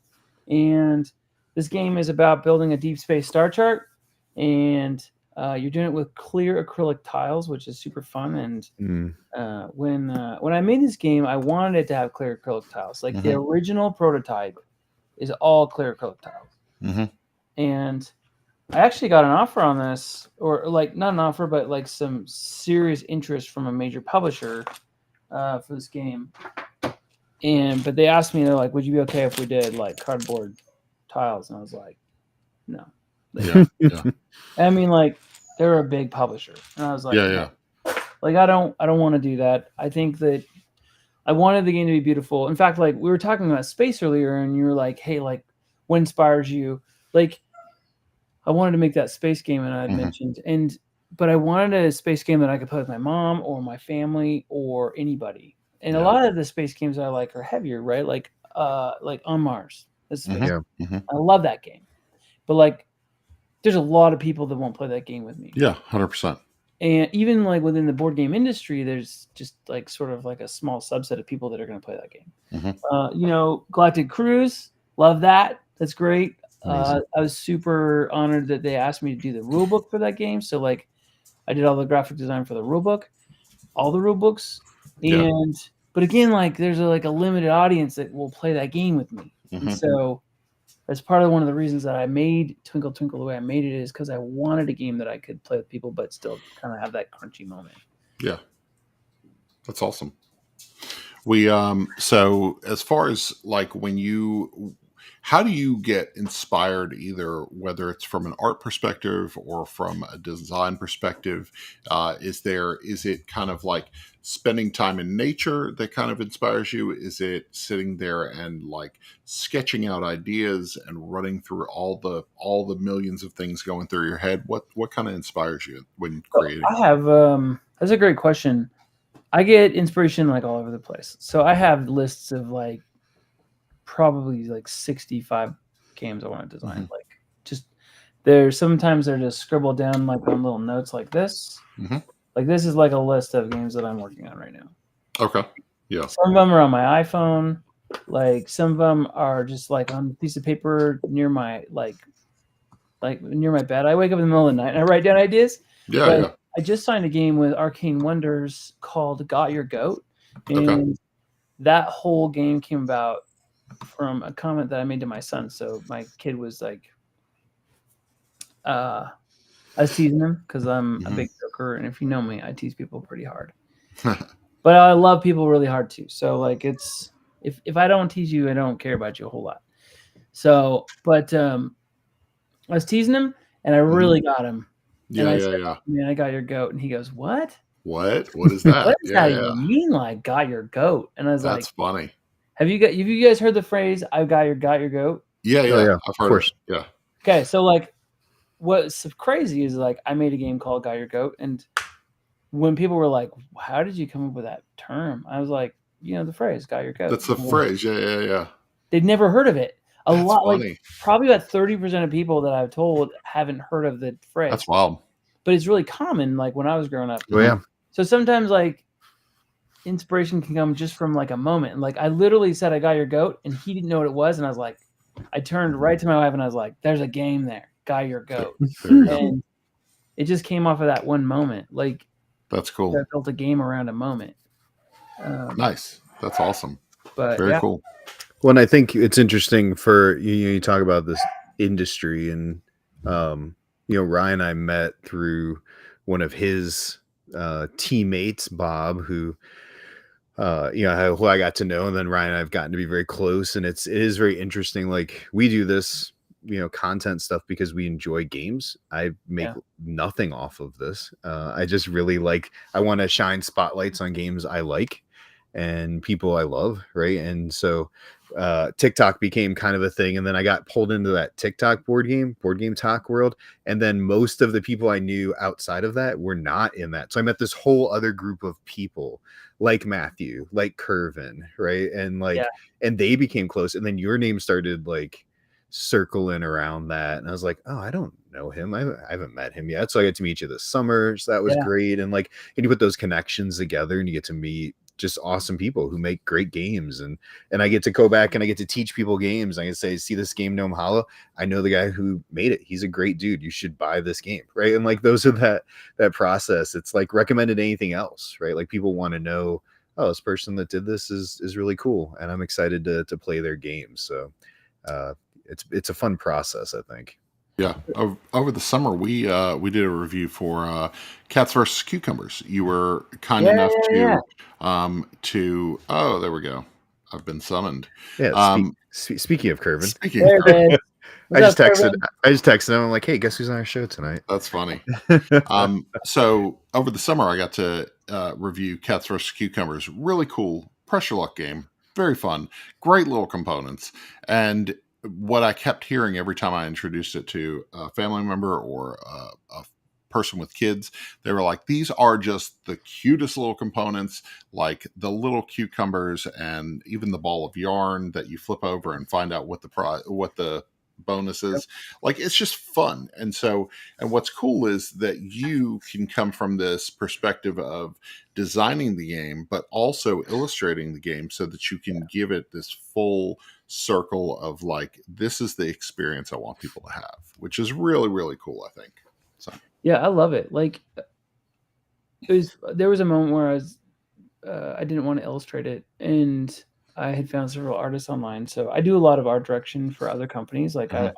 and this game is about building a deep space star chart, and you're doing it with clear acrylic tiles, which is super fun. And when I made this game, I wanted it to have clear acrylic tiles. Like the original prototype is all clear acrylic tiles. And I actually got an offer on this, or like not an offer, but like some serious interest from a major publisher for this game. But they asked me, they're like, would you be okay if we did like cardboard tiles, and I was like, no. Yeah, yeah, I mean, like they're a big publisher, and I was like, yeah. like I don't want to do that. I think that I wanted the game to be beautiful. In fact, like we were talking about space earlier, and you were like, hey, like what inspires you? Like I wanted to make that space game, and I had mentioned, but I wanted a space game that I could play with my mom or my family or anybody. And a lot of the space games I like are heavier, right? Like On Mars. That's space. I love that game. But like there's a lot of people that won't play that game with me. Yeah, 100%. And even like within the board game industry, there's just like sort of like a small subset of people that are going to play that game. Galactic Cruise, love that. That's great. I was super honored that they asked me to do the rule book for that game. So like I did all the graphic design for the rule book, all the rule books. But again, like there's a limited audience that will play that game with me. And so that's part of one of the reasons that I made Twinkle Twinkle the way I made it is because I wanted a game that I could play with people, but still kind of have that crunchy moment. Yeah, that's awesome. We so as far as like how do you get inspired, either whether it's from an art perspective or from a design perspective? Is it kind of like spending time in nature that kind of inspires you? Is it sitting there and like sketching out ideas and running through all the millions of things going through your head? What kind of inspires you when creating? I have that's a great question. I get inspiration like all over the place. So I have lists of like probably like 65 games I want to design. Like just sometimes they're just scribbled down like on little notes like this. Like this is like a list of games that I'm working on right now. Okay. Yeah. Some of them are on my iPhone. Like some of them are just like on a piece of paper near my like near my bed. I wake up in the middle of the night and I write down ideas. Yeah. I just signed a game with Arcane Wonders called Got Your Goat. And that whole game came about from a comment that I made to my son. So my kid was like, I was teasing him because I'm a big joker, and if you know me, I tease people pretty hard. But I love people really hard too. So like it's if I don't tease you, I don't care about you a whole lot. So, but I was teasing him, and I really got him. Yeah, I said, man, I got your goat, and he goes, "What? What is that? What does that even mean? Like, got your goat?" And I was that's funny. Have you guys heard the phrase "I've got your goat"? Yeah. I've heard it. Yeah. Okay, so like, what's crazy is like I made a game called Got Your Goat, and when people were like, "How did you come up with that term?" I was like, the phrase "Got Your Goat." That's the phrase. Yeah. They'd never heard of it. That's lot, funny. like probably about 30% of people that I've told haven't heard of the phrase. That's wild. But it's really common, like when I was growing up. Oh yeah. So sometimes like inspiration can come just from like a moment. And like I literally said, "I got your goat," and he didn't know what it was, and I was like, I turned right to my wife and I was like, "There's a game there, Got Your Goat," and it just came off of that one moment. Like that's cool. I built a game around a moment. Nice. That's awesome. But very cool. Well, and I think it's interesting for you talk about this industry, and Ryan I met through one of his teammates, Bob, who who I got to know, and then Ryan and I've gotten to be very close, and it is very interesting. Like we do this content stuff because we enjoy games. I make nothing off of this. I just really I want to shine spotlights on games I like and people I love, right? And so TikTok became kind of a thing, and then I got pulled into that TikTok board game talk world, and then most of the people I knew outside of that were not in that. So I met this whole other group of people like Matthew, like Curvin, right? And and they became close, and then your name started circling around that, and I was like, oh, I don't know him. I haven't met him yet. So I got to meet you this summer, so that was great. And and you put those connections together, and you get to meet just awesome people who make great games, and I get to go back and I get to teach people games. I can say, see this game Gnome Hollow, I know the guy who made it, he's a great dude, you should buy this game, right? And those are that process. It's recommended anything else, right? People want to know, oh, this person that did this is really cool, and I'm excited to play their games. So it's a fun process, I think. Yeah, over the summer we did a review for Cats vs. Cucumbers. You were kind enough to there we go. I've been summoned. Yeah. Speaking of Curvin, I just What's texted. up, I just texted him. I'm like, hey, guess who's on our show tonight? That's funny. So over the summer, I got to review Cats vs. Cucumbers. Really cool pressure luck game. Very fun. Great little components. And what I kept hearing every time I introduced it to a family member or a person with kids, they were like, these are just the cutest little components, like the little cucumbers and even the ball of yarn that you flip over and find out what the bonus is. Like, it's just fun. And what's cool is that you can come from this perspective of designing the game, but also illustrating the game so that you can give it this full circle of like, this is the experience I want people to have, which is really, really cool, I think. So Yeah, I love it. Like, there was a moment where I didn't want to illustrate it, and I had found several artists online. So I do a lot of art direction for other companies. Like I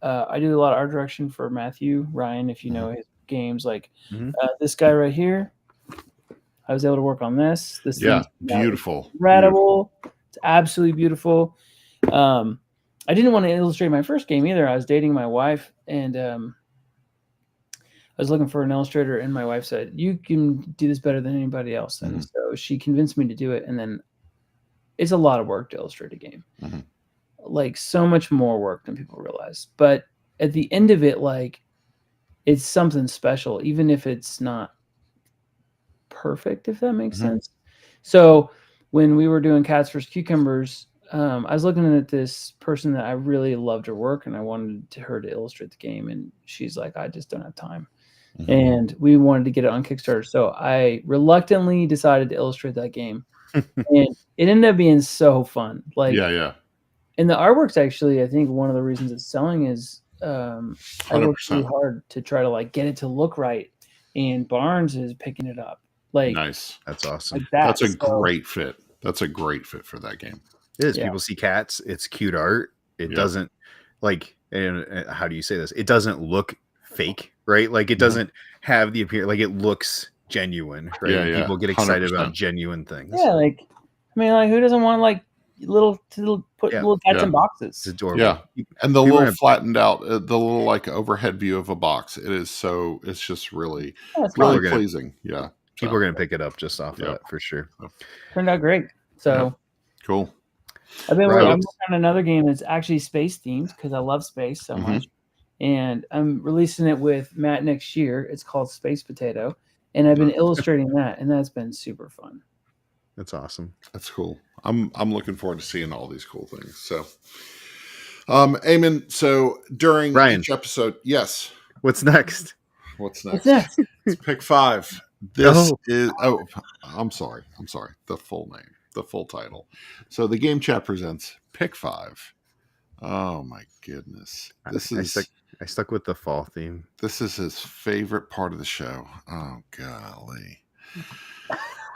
do a lot of art direction for Matthew Ryan, if you know his games. Like this guy right here, I was able to work on this. This yeah, thing's beautiful. incredible. It's absolutely beautiful. I didn't want to illustrate my first game either. I was dating my wife, and I was looking for an illustrator, and my wife said, "You can do this better than anybody else." And so she convinced me to do it. And then it's a lot of work to illustrate a game, like so much more work than people realize. But at the end of it, like, it's something special, even if it's not perfect, if that makes sense. So when we were doing Cats vs. Cucumbers, I was looking at this person that I really loved her work, and I wanted her to illustrate the game. And she's like, I just don't have time. And we wanted to get it on Kickstarter. So I reluctantly decided to illustrate that game. And it ended up being so fun. Like, yeah. And the artwork's actually, I think one of the reasons it's selling is I worked really hard to try to like get it to look right. And Barnes is picking it up. Like, nice. That's awesome. Like that. That's a great fit. That's a great fit for that game. It is. Yeah. People see Cats. It's cute art. It doesn't like, and how do you say this? It doesn't look fake, right? Like it doesn't have the appearance, like it looks genuine, right? Yeah, People get excited 100%. about genuine things. Yeah, like, I mean, like, who doesn't want like little cats in boxes? It's adorable. Yeah, and the little flattened out, the little like overhead view of a box. It's just really, really pleasing. Yeah, people are gonna pick it up just off that for sure. Turned out great. So cool. I'm working on another game that's actually space themed because I love space so much. And I'm releasing it with Matt next year. It's called Space Potato. And I've been illustrating that, and that's been super fun. That's awesome. That's cool. I'm looking forward to seeing all these cool things. So Eamon, so during each episode, yes. What's next? What's next? It's pick 5. This is I'm sorry. The full name, the full title. So the Game Chat presents Pick 5. Oh my goodness. I stuck with the fall theme. This is his favorite part of the show. Oh, golly.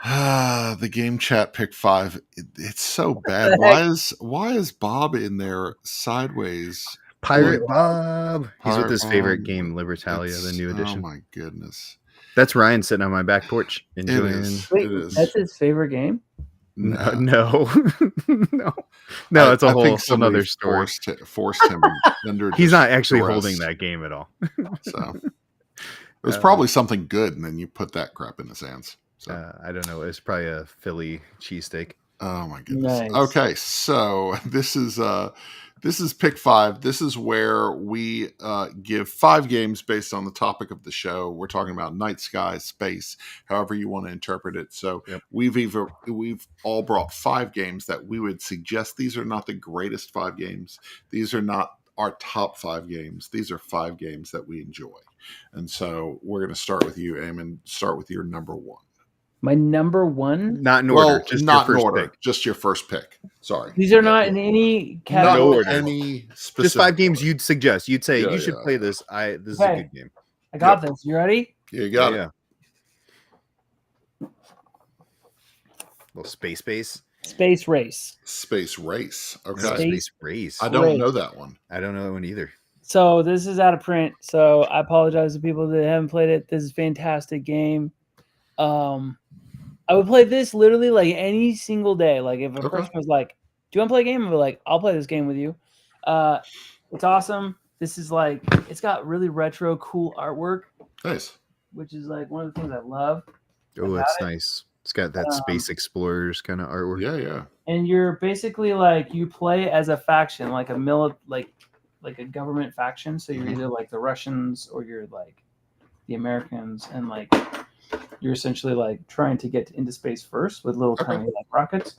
The Game Chat Pick 5. It's so bad. Why is Bob in there sideways? Pirate Bob. He's with his favorite game, Libertalia, the new edition. Oh, my goodness. That's Ryan sitting on my back porch enjoying it. Wait, that's his favorite game? No. It's a whole another story. Forced him under. He's not actually holding that game at all. So it was probably something good, and then you put that crap in his hands. So. I don't know. It's probably a Philly cheesesteak. Oh my goodness. Nice. Okay, so this is Pick 5. This is where we give 5 games based on the topic of the show. We're talking about night sky, space, however you want to interpret it. So we've all brought 5 games that we would suggest. These are not the greatest 5 games. These are not our top 5 games. These are 5 games that we enjoy. And so we're going to start with you, Eamon. Start with your number 1. My number 1? Not in order. Just not your in first order. pick. Just your first pick. Sorry. These are not in any category. Not any specific just 5 games order. You'd suggest. You'd say you should play this. This is a good game. I got this. You ready? Yeah, you got it. Little space base. Space Race. Space Race. Okay. Space Race. I don't know that one. I don't know that one either. So this is out of print. So I apologize to people that haven't played it. This is a fantastic game. I would play this literally like any single day. Like if a person was like, "Do you want to play a game?" I'd be like, "I'll play this game with you." It It's awesome. This is like it's got really retro, cool artwork, Nice. which is like one of the things I love. Oh, that's nice. It's got that Space Explorers kind of artwork. Yeah. And you're basically like you play as a faction, like like a government faction. So you're either like the Russians or you're like the Americans, and like you're essentially like trying to get into space first with little tiny like rockets.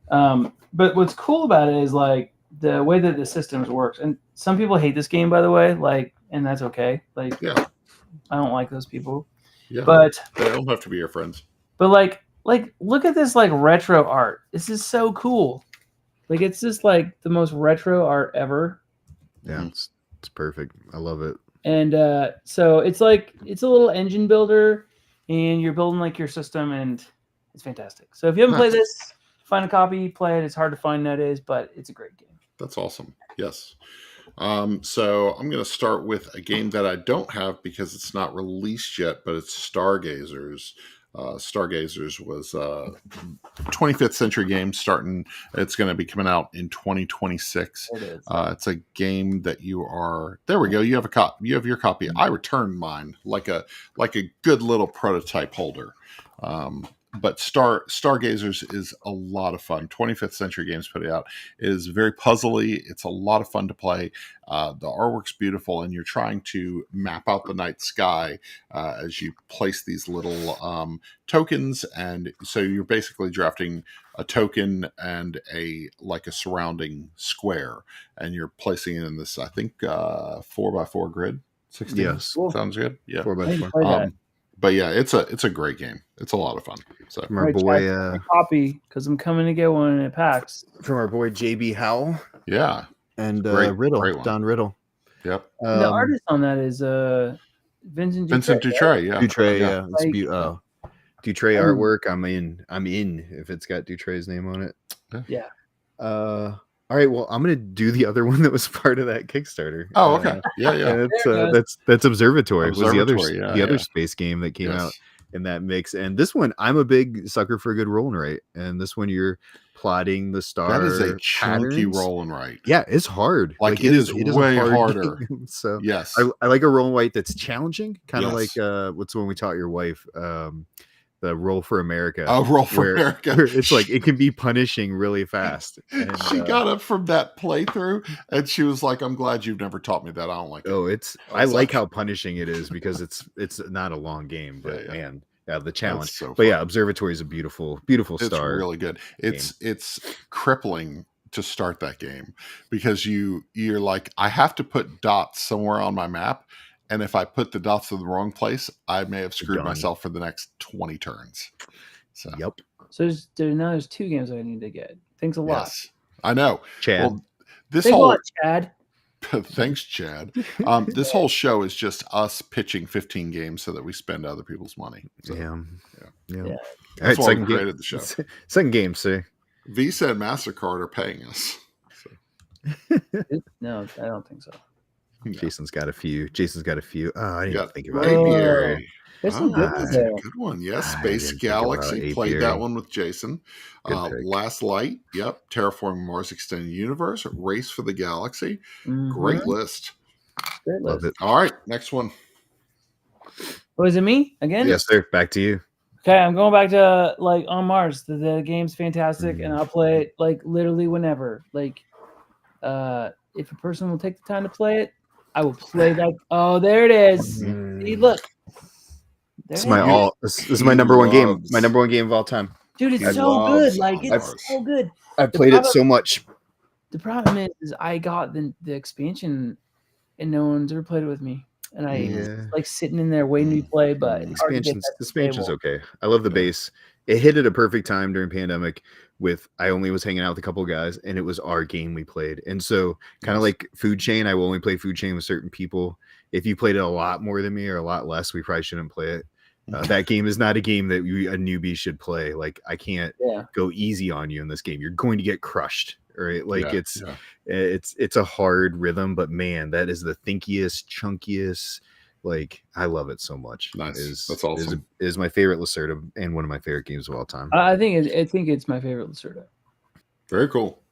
But what's cool about it is like the way that the systems works. And some people hate this game, by the way, like, and that's okay. Like, Yeah. I don't like those people. Yeah. But they don't have to be your friends. But like look at this like retro art. This is so cool. Like it's just like the most retro art ever. Yeah, it's perfect. I love it. And so it's like it's a little engine builder, and you're building like your system, and it's fantastic. So if you haven't played this, find a copy, play it. It's hard to find nowadays, but it's a great game. That's awesome. Yes. So I'm going to start with a game that I don't have because it's not released yet, but it's Stargazers. Stargazers was a 25th century game starting. It's going to be coming out in 2026. It is. It's a game that you are. There we go. You have a copy. You have your copy. I returned mine like a good little prototype holder. But Stargazers is a lot of fun. 25th Century Games put it out. It is very puzzly. It's a lot of fun to play. The artwork's beautiful, and you're trying to map out the night sky as you place these little tokens. And so you're basically drafting a token and a surrounding square, and you're placing it in this, I think, 4x4 grid. 16. Yes. Sounds good. Yeah. 4x4. But yeah, it's a great game. It's a lot of fun. So From our boy, copy because I'm coming to get one at PAX. from our boy JB Howell yeah, and great one. Don Riddle. yep. The artist on that is Vincent Dutray, yeah. Dutray, Yeah. yeah. It's Like- Dutray artwork. I'm in if it's got Dutray's name on it. Yeah. All right. Well, I'm gonna do the other one that was part of that Kickstarter. Oh, okay. Yeah. And There it that's Observatory. Was the other Observatory, yeah. space game that came Yes. out in that mix. And this one, I'm a big sucker for a good roll and write. And this one, you're plotting the star. That is a chunky patterns. roll and write. Yeah, it's hard. Like, it is a way hard harder. game. So Yes. I like a roll and write that's challenging, kind of Yes. like what's the one we taught your wife? The Roll for America. Roll for where- America. where it's like it can be punishing really fast. And, She got up from that playthrough and she was like, "I'm glad you've never taught me that. I don't like it." Oh, it's Oh, I it's like actually- how punishing it is because it's not a long game, but Yeah. man, yeah, the challenge. That's so But fun. yeah, Observatory is a beautiful It's star. really good. It's crippling to start that game because you're like, I have to put dots somewhere on my map, and if I put the dots in the wrong place, I may have screwed done. myself for the next 20 turns. So Yep. So there's 2 games I need to get. Thanks a lot. yes, I know. Chad. Well, this Thanks a whole lot, Chad. thanks, Chad. This whole show is just us pitching 15 games so that we spend other people's money. So yeah. Yeah. All right, that's why we second game. created the show. Second game, say. Visa and MasterCard are paying us. So, No, I don't think so. yeah. Jason's got a few. Oh, I didn't Yeah. even think about it. Whoa. Apiary. There's some Ah, good that's ones a there. good one. Yes, I Space didn't think about Galaxy. Played that Apiary. one with Jason. Good pick. Last Light. Yep. Terraforming Mars Extended Universe. Race for the Galaxy. Mhm. Great list. Great Love list. it. All right, next one. Oh, is it me again? Yes, sir. Back to you. Okay, I'm going back to like On Mars. The game's fantastic, and I'll play it like literally whenever. Like, if a person will take the time to play it, I will play that. Oh, there it is. See, look. There This is it my is. all. This is my number one game. loves- My number one game of all time. Dude, it's He so loves good. Like, On it's Mars. so good. I played it so much. The problem is I got the expansion, and no one's ever played it with me. And I Yeah. like sitting in there waiting to play, but it's hard to get that Expansion's stable. okay. I love the base. It hit at a perfect time during pandemic. With I only was hanging out with a couple guys, and it was our game we played. And so, kind of like Food Chain, I will only play Food Chain with certain people. If you played it a lot more than me or a lot less, we probably shouldn't play it. That game is not a game that a newbie should play. Like I can't Yeah. go easy on you in this game. You're going to get crushed. Right? Like Yeah, yeah. it's a hard rhythm, but man, that is the thinkiest, chunkiest. Like I love it so much. Nice. That's awesome. Is my favorite Lacerda and one of my favorite games of all time. I think it's my favorite Lacerda. Very cool.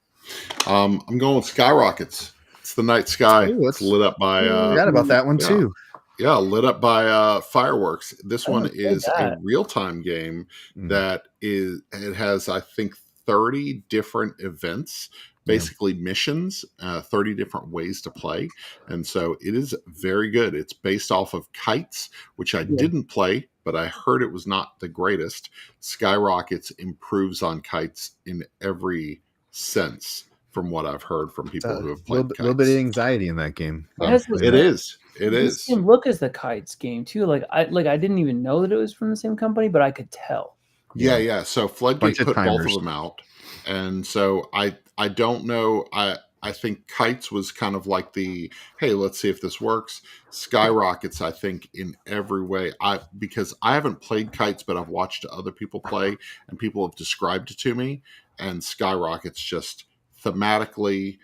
I'm going with Skyrockets. It's It's the night sky. Ooh, It's lit up by Forgot about that one yeah. too. Yeah, lit up by fireworks. This I one haven't played is a that. real-time game that it has, I think, 30 different events, basically missions, 30 different ways to play. And so it is very good. It's based off of Kites, which I Yeah. didn't play, but I heard it was not the greatest. Skyrockets improves on Kites in every sense, from what I've heard from people who have A played little bit of Kites. anxiety in that game. It has this- It is. It This is. game look as the Kites game too. I didn't even know that it was from the same company, but I could tell. Yeah. So Floodgate Bunch of put both timers. of them out, and so I don't know. I think Kites was kind of like the, hey, let's see if this works. Skyrockets, I think, in every way. Because I haven't played Kites, but I've watched other people play, and people have described it to me. And Skyrockets just thematically,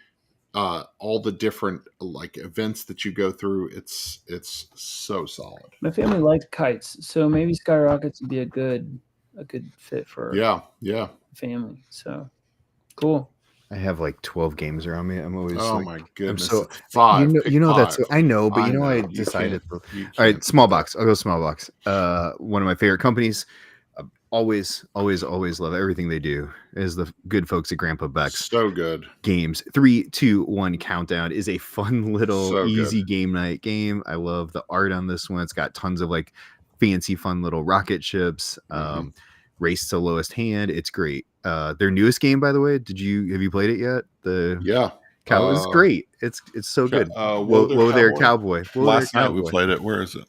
all the different like events that you go through, it's so solid. My family likes Kites, so maybe Skyrockets would be a good fit for Yeah. family. So cool. I have like 12 games around me. I'm always Oh like, my goodness! so- it's five. you know Pick that's five. I know, but I You decided. can't- you All right, can't small do that. box. I'll go small box. One of my favorite companies. Always love everything they do. Is the good folks at Grandpa Beck's So good. games. 3, 2, 1 countdown is a fun little So good. easy game night game. I love the art on this one. It's got tons of like fancy, fun little rocket ships. Mhm. Race to lowest hand. It's great. Their newest game, by the way, have you played it yet? The Yeah. Cow is great. It's so good. Whoa there, cowboy. Whoa Last there, night we cowboy. played it. Where is it?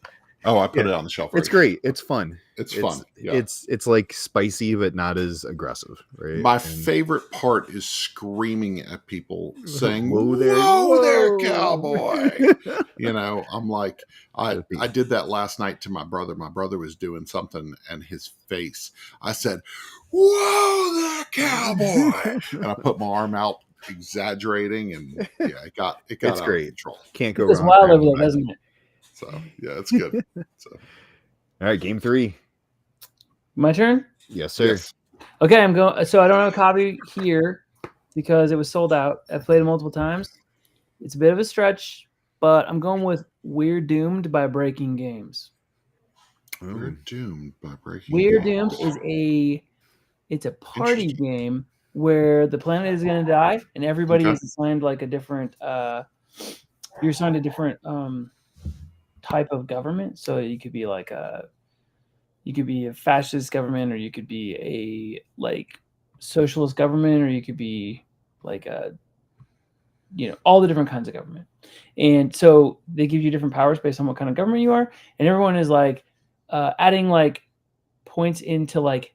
Oh, I put Yeah. it on the shelf. It's right great. It's fun. It's fun. Yeah. It's like spicy but not as aggressive, right? My And- favorite part is screaming at people saying, Whoa there, "Whoa there, whoa." cowboy!" You know, I'm like, I That'd be- did that last night to my brother. My brother was doing something, and his face, I said, "Whoa there, cowboy!" And I put my arm out, exaggerating, and yeah, it got It's out great. of control. Can't go It's wrong. wild for over there, everybody. doesn't it? So yeah, it's good. So All right, game 3. My turn. Yes, sir. yes. Okay, I'm going. So I don't have a copy here because it was sold out. I've played it multiple times. It's a bit of a stretch, but I'm going with We're Doomed by Breaking Games. We're doomed by breaking. We're Games. Doomed is it's a party game where the planet is going to die and everybody Okay. is assigned like a different you're assigned a different type of government. So you could be like you could be a fascist government, or you could be a like socialist government, or you could be like a all the different kinds of government. And so they give you different powers based on what kind of government you are, and everyone is like adding like points into like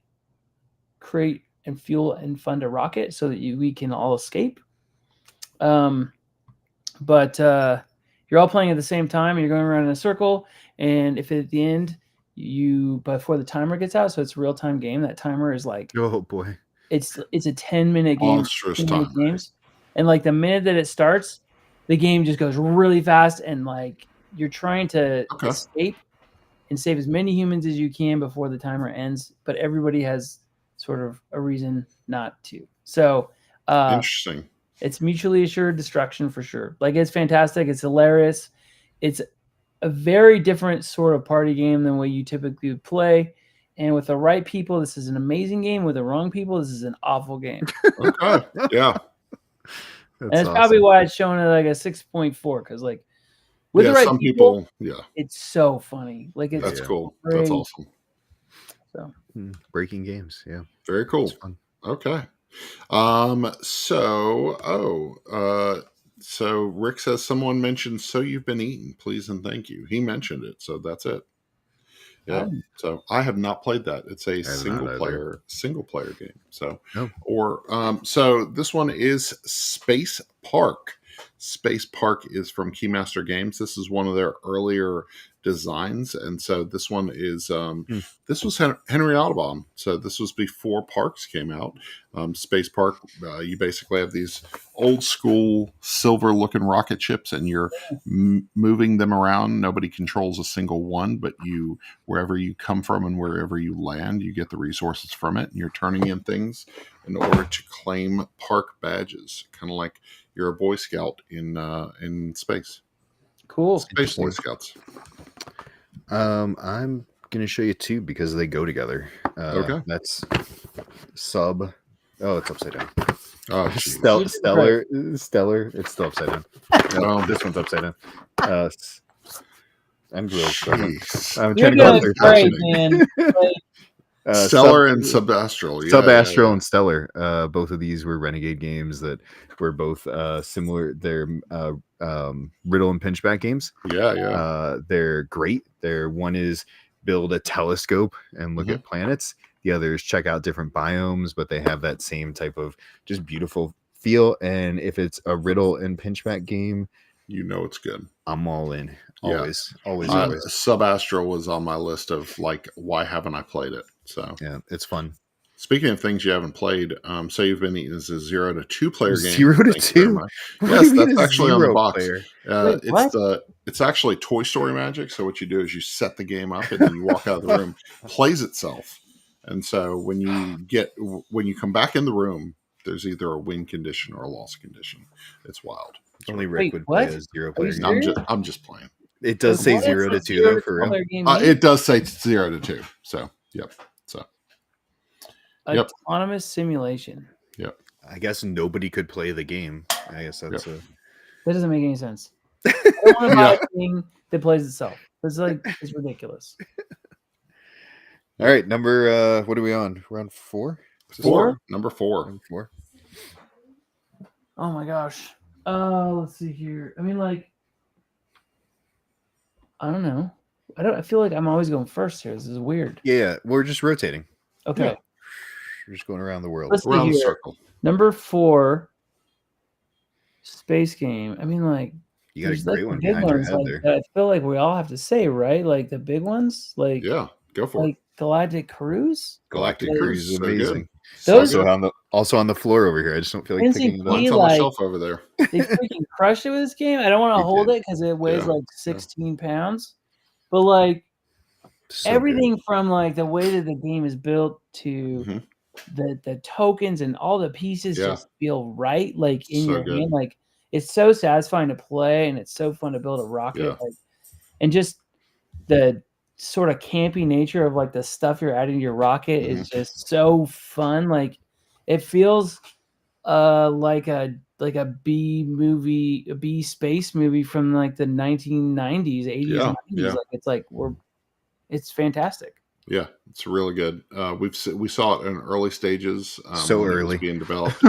create and fuel and fund a rocket so that we can all escape. But you're all playing at the same time, and you're going around in a circle. And if at the end before the timer gets out, so it's a real time game. That timer is like Oh boy. it's a 10-minute game. Monstrous 10-minute timer. games, and like the minute that it starts, the game just goes really fast, and like you're trying to Okay. escape and save as many humans as you can before the timer ends. But everybody has sort of a reason not to. So Interesting. it's mutually assured destruction for sure. Like it's fantastic. It's hilarious. It's a very different sort of party game than what you typically would play. And with the right people, this is an amazing game. With the wrong people, this is an awful game. Okay. Yeah. And that's probably why it's showing it like a 6.4. Because like with yeah. the right Some people, people. Yeah. it's so funny. Like it's That's Yeah. cool. That's great. awesome. So Breaking games. Yeah. Very cool. It's fun. Okay. So Rick says someone mentioned "So You've Been Eaten, please and thank you." He mentioned it, so that's it. Yeah. So I have not played that. It's a have not single player game. So No. so this one is Space Park. Space Park is from Keymaster Games. This is one of their earlier designs. And so this one is this was Henry Audubon. So this was before Parks came out. Space Park, you basically have these old school silver looking rocket ships, and you're moving them around. Nobody controls a single one, but you, wherever you come from and wherever you land, you get the resources from it, and you're turning in things in order to claim park badges, kind of like you're a Boy Scout in space. Cool. Space Boy Scouts. I'm gonna show you two because they go together. Okay. That's sub. Oh, it's upside down. Oh, geez. Stellar. It's still upside down. No, Oh. this one's upside down. I'm grilled. Jeez. I'm You're trying to go doing through great, man. Like, Stellar and Subastral. Yeah, Subastral and Stellar. Both of these were Renegade games that were both similar. They're riddle and pinchback games. Yeah. They're great. One is build a telescope and look at planets. The other is check out different biomes, but they have that same type of just beautiful feel. And if it's a riddle and pinchback game, You know it's good. I'm all in. Yeah. Always. Subastral was on my list of like, why haven't I played it? So Yeah, it's fun. speaking of things you haven't played, say you've been eating as a 0 to 2 player game. 0 to Thank you very 2? much. What do Yes, you mean that's a actually on the 0 box. player? Wait, It's actually Toy Story Magic. So what you do is you set the game up and then you walk out of the room, plays itself. And so when you come back in the room, there's either a win condition or a loss condition. It's wild. It's Only really- Rick would what? play a 0 Are player you game. serious? I'm just playing. It does say What 0 to is 2 zero though, for real. player game It does say 0 to 2. So yep. So Yep. Autonomous simulation. I guess nobody could play the game. I guess that's That doesn't make any sense. I don't want to buy a thing that plays itself. It's ridiculous. all right. Number what are we on? We're on 4? Number 4. Number 4. Oh my gosh. Let's see here. I mean, like, I don't know. I feel like I'm always going first here. This is weird. Yeah, we're just rotating. Okay. Yeah. We're just going around the world. Let's see Around the here. circle. Number 4, space game. I mean, like, You got a there's, like, great the one big behind your ones, head like, there. that I feel like we all have to say, right? Like the big ones, like Yeah, go for it. like Galactic Cruise. Galactic Like, Cruise is so good. amazing. Those Also on the floor over here. I just don't feel like Instant picking it Mine's up. on the like- shelf over there. They freaking crushed it with this game. I don't want They to hold did. it because it weighs Yeah, like 16 pounds. But like So good. everything from like the way that the game is built to Mhm. the tokens and all the pieces Yeah. just feel right, like in So your good. hand. Like it's so satisfying to play and it's so fun to build a rocket. Yeah. Like, and just the sort of campy nature of like the stuff you're adding to your rocket Mm-hmm. is just so fun. Like it feels like a B space movie from like the 1990s, 80s, Yeah, and 90s. yeah. Like it's fantastic. Yeah, it's really good. We saw it in early stages. So when it was early. being developed.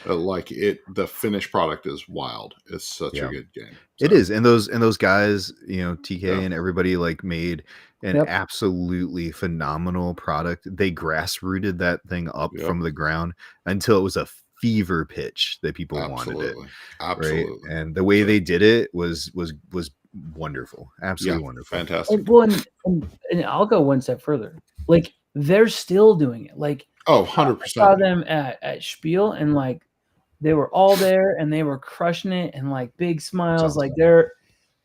The finished product is wild. It's such Yeah. a good game. It So, is, and those guys, TK Yeah. and everybody like made an Yep. absolutely phenomenal product. They grassrooted that thing up Yep. from the ground until it was a fever pitch that people wanted Absolutely, it, absolutely, right? And the way they did it was wonderful, absolutely Yeah, wonderful. fantastic. And, well, and I'll go one step further. Like they're still doing it. Like Oh, I saw 100%. them at Spiel and like they were all there and they were crushing it and like big smiles. Sounds Like they're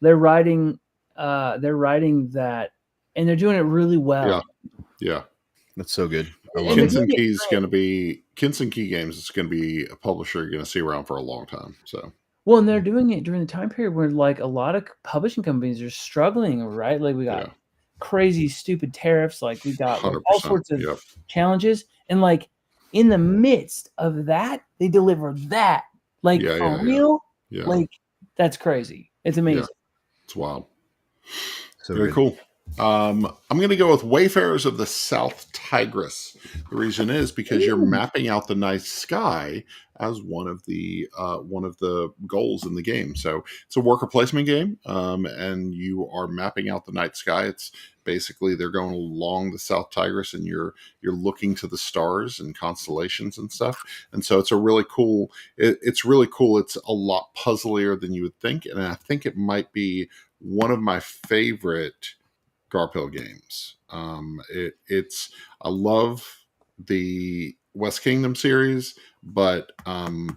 riding that and they're doing it really well. Yeah, That's so good. I And love they're it. doing Kinson it Key's great. going to be Kinson Key Games. It's going to be a publisher you're going to see around for a long time. So Well, and they're doing it during the time period where like a lot of publishing companies are struggling, right? Like we got Yeah. crazy stupid tariffs, like we got like, 100%. all sorts of Yep. challenges. And like in the midst of that, they deliver that. Like Yeah, for yeah, yeah. real, Yeah, like that's crazy. It's amazing. it's wild. So Very good. cool. I'm going to go with Wayfarers of the South Tigris. The reason is because you're mapping out the night sky as one of the goals in the game. So it's a worker placement game, and you are mapping out the night sky. It's basically they're going along the South Tigris, and you're looking to the stars and constellations and stuff. And so it's a really cool. It's really cool. It's a lot puzzlier than you would think, and I think it might be one of my favorite Garphill games. It's I love the West Kingdom series, but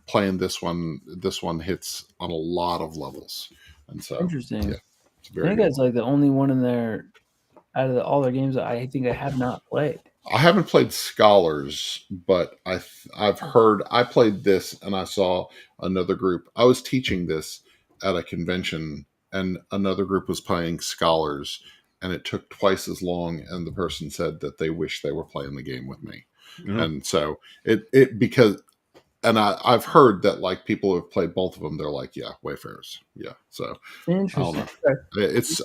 playing this one hits on a lot of levels, and so Interesting. yeah, it's I very think good. that's like the only one in there out of all their games that I think I have not played. I haven't played Scholars, but I've heard. I played this, and I saw another group. I was teaching this at a convention, and another group was playing Scholars, and it took twice as long. And the person said that they wish they were playing the game with me, and so it because. And I've heard that like people who have played both of them, they're like, yeah, Wayfarers, yeah. So Interesting.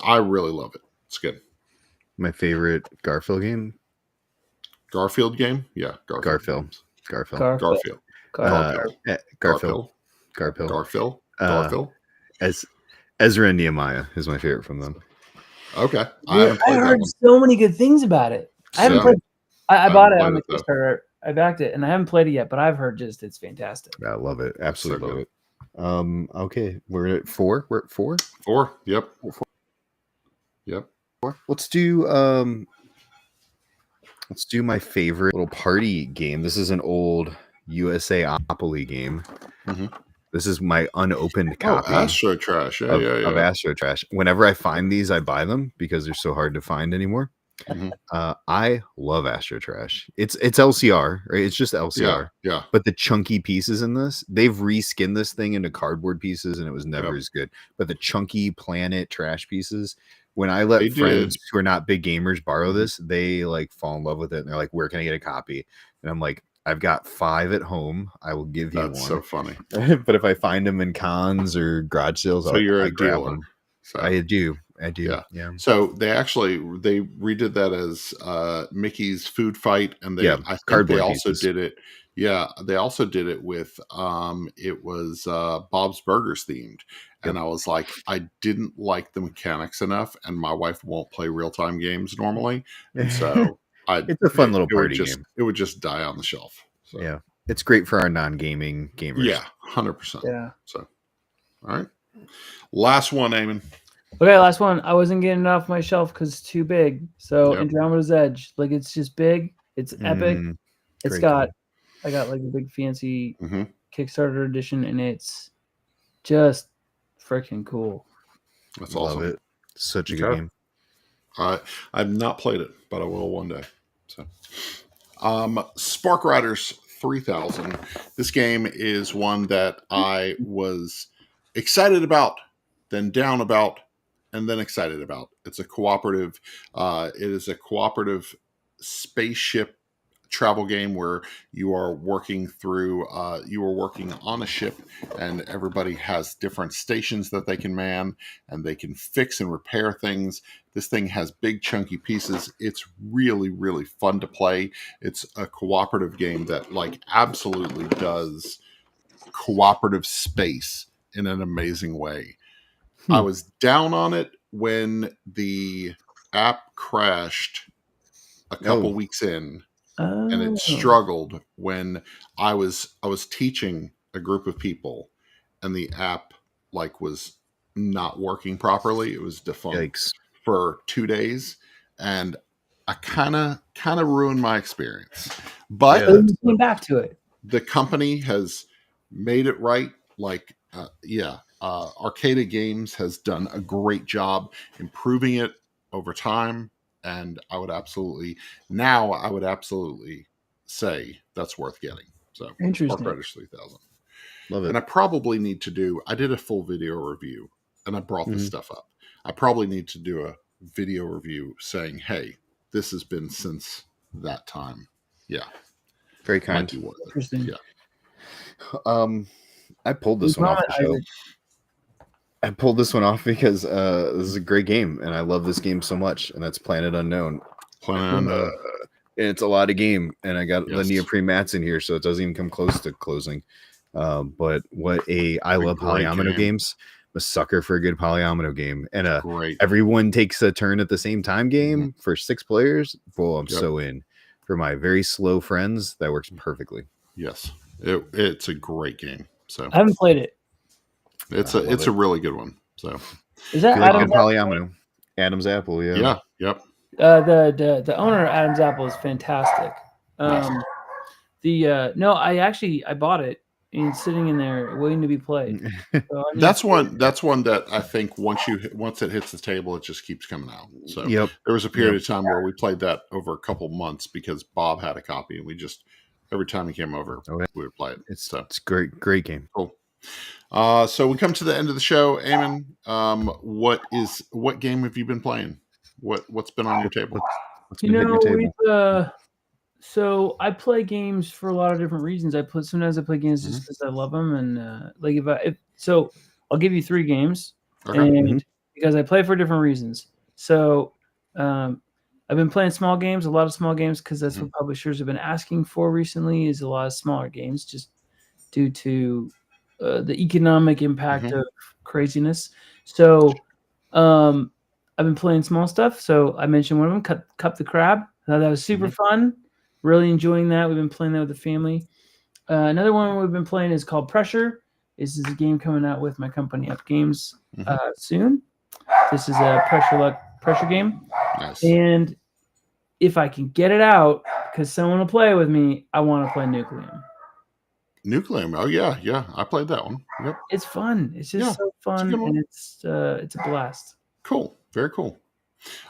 I really love it. It's good. My favorite Garfield game, Garfield game, yeah, Garfield. Garfield. Garfield. Garfield. Garfield. Uh, Garfield. As Ezra and Nehemiah is my favorite from them. Okay, I Dude, haven't I played that heard one. so many good things about it. I haven't So, played. I bought it haven't on the played it, Kickstarter. I backed it, and I haven't played it yet. But I've heard just it's fantastic. I love it. Absolutely So love it. Okay, we're at 4. We're at 4. 4. Yep. Yep. Let's do my favorite little party game. This is an old USA Opoly game. Mhm. This is my unopened Oh, copy Astro Trash. Yeah, of Astro Trash. Whenever I find these, I buy them because they're so hard to find anymore. Mhm. I love Astro Trash. It's LCR, right? It's just LCR. Yeah. But the chunky pieces in this, they've reskinned this thing into cardboard pieces, and it was never as good. But the chunky Planet Trash pieces, when I let They friends did. who are not big gamers borrow Mhm. this, they like fall in love with it, and they're like, "Where can I get a copy?" And I'm like, "I've got 5 at home. I will give you That's one." so funny. But if I find them in cons or garage sales, So you're I a grab dealer. them. So I do. Yeah. Yeah. So they redid that as Mickey's Food Fight, and I think cardboard they also pieces. did it. Yeah, they also did it with it was Bob's Burgers themed, and I was like, I didn't like the mechanics enough, and my wife won't play real time games normally, and so It's a fun little party game. game. It would just die on the shelf. So, Yeah, it's great for our non-gaming gamers. yeah, 100%. Yeah. So, all right, last one, Eamon. Okay, last one. I wasn't getting it off my shelf because it's too big. So Yep. Andromeda's Edge, like it's just big. It's epic. It's great got. game. I got like the big fancy Mm-hmm. Kickstarter edition, and it's just freaking cool. That's Love awesome. it. Such a Okay. good game. I've not played it, but I will one day. So, Spark Riders 3000. This game is one that I was excited about, then down about, and then excited about. It's a cooperative. It is a cooperative spaceship travel game where you are working through. You are working on a ship, and everybody has different stations that they can man, and they can fix and repair things. This thing has big chunky pieces. It's really, really fun to play. It's a cooperative game that like absolutely does cooperative space in an amazing way. I was down on it when the app crashed a couple weeks in, and it struggled when I was teaching a group of people, and the app like was not working properly. It was defunct. Yikes. For 2 days, and I kind of ruined my experience. But So you came back to it. the company has made it right. Like, Arcada Games has done a great job improving it over time, and I would absolutely say that's worth getting. So, Interesting. Spark Riders 3000. Love it. And I probably need to do. I did a full video review, and I brought this stuff up. I probably need to do a video review saying, "Hey, this has been since that time." Yeah, Very might kind. be worth it. Interesting. Yeah. I pulled this one off the show. I pulled this one off because this is a great game, and I love this game so much. And that's Planet Unknown. And it's a lot of game, and I got the neoprene mats in here, so it doesn't even come close to closing. But I love polyomino games. I'm a sucker for a good polyomino game, and Great. everyone takes a turn at the same time game for 6 players. Boy, I'm so in. For my very slow friends, that works perfectly. Yes, it's a great game. So I haven't played it. it's a really good one. So Is I that feel like Adam's Polyomino. Adam's apple, yeah. Yeah. Yep. the owner of Adam's Apple is fantastic. Nice. No, I bought it and it's sitting in there waiting to be played. So, I mean, That's one that I think once it hits the table, it just keeps coming out. So Yep. there was a period of time where we played that over a couple months because Bob had a copy, and we just every time he came over, Oh, yeah. we would play it. It's So great game. cool. So we come to the end of the show. Eamon, what game have you been playing? What's been on your table? What's been hitting your table? So I play games for a lot of different reasons. Sometimes I play games just because I love them, and so I'll give you 3 games, Okay. and because I play for different reasons. So I've been playing small games, a lot of small games, because that's what publishers have been asking for recently. Is a lot of smaller games, just due to the economic impact of craziness. So I've been playing small stuff. So I mentioned one of them, Cup the Crab. That was super fun. Really enjoying that. We've been playing that with the family. Another one we've been playing is called Pressure. This is a game coming out with my company, Up Games, soon. This is a pressure game. Nice. And if I can get it out, because someone will play with me, I want to play Nucleum. Nucleum. Oh yeah. I played that one. Yep. It's fun. It's just so fun, and it's a blast. Cool. Very cool.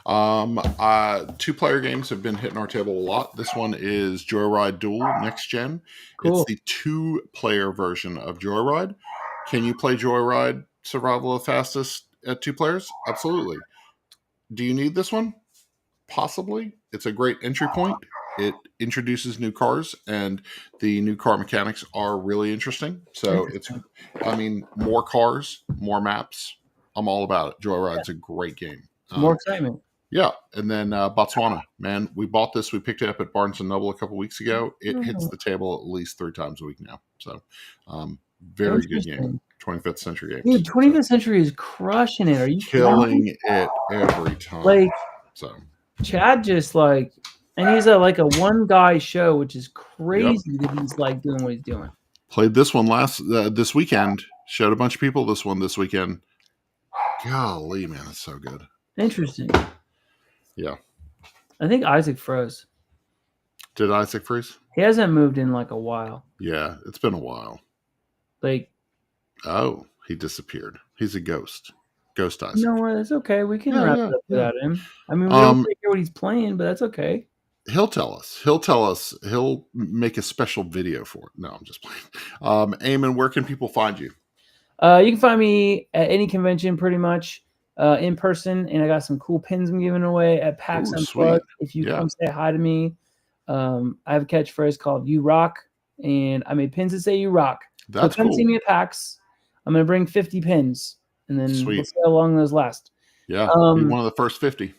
2-player games have been hitting our table a lot. This one is Joyride Duel Next Gen. Cool. It's the 2-player version of Joyride. Can you play Joyride Survival of the Fastest at 2 players? Absolutely. Do you need this one? Possibly. It's a great entry point. It introduces new cars, and the new car mechanics are really interesting. So more cars, more maps. I'm all about it. Joyride's a great game. More excitement. Yeah. And then Botswana, man, we bought this. We picked it up at Barnes & Noble a couple weeks ago. It hits the table at least 3 times a week now. So very good game. 25th Century Games. Dude, 25th Century is crushing it. Are you killing it every time? Like, Chad just and he's a one-guy show, which is crazy that he's doing what he's doing. Played this one this weekend. Showed a bunch of people this weekend. Golly, man, it's so good. Interesting. Yeah. I think Isaac froze. Did Isaac freeze? He hasn't moved in a while. Yeah, it's been a while. Oh, he disappeared. He's a ghost. Ghost Isaac. No, that's okay. We can wrap it up without him. I mean, we don't hear what he's playing, but that's okay. He'll tell us. He'll make a special video for it. No, I'm just playing. Eamon, where can people find you? You can find me at any convention pretty much in person, and I got some cool pins I'm giving away at PAX Unplugged. If you come say hi to me, I have a catchphrase called "You Rock," and I made pins that say "You Rock." That's so come cool. see me at PAX. I'm going to bring 50 pins, and then we'll see how long those last. Yeah, be one of the first 50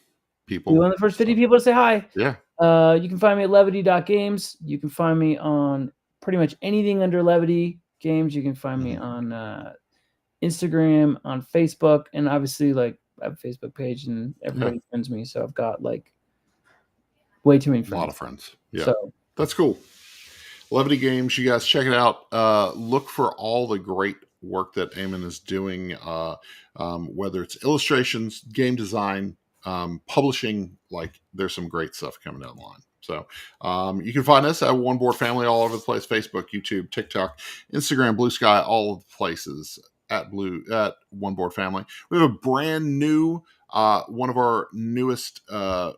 people. Be one of the first 50 people to say hi. Yeah. You can find me at levity.games. You can find me on pretty much anything under Levity Games. You can find me on Instagram, on Facebook, and obviously I have a Facebook page and everybody friends me. So I've got way too many friends. A lot of friends. Yeah. So that's cool. Levity Games, you guys check it out. Look for all the great work that Eamon is doing, whether it's illustrations, game design, publishing. There's some great stuff coming down the line. So you can find us at One Board Family all over the place: Facebook, YouTube, TikTok, Instagram, Blue Sky, all of the places at One Board Family. We have a brand new one of our newest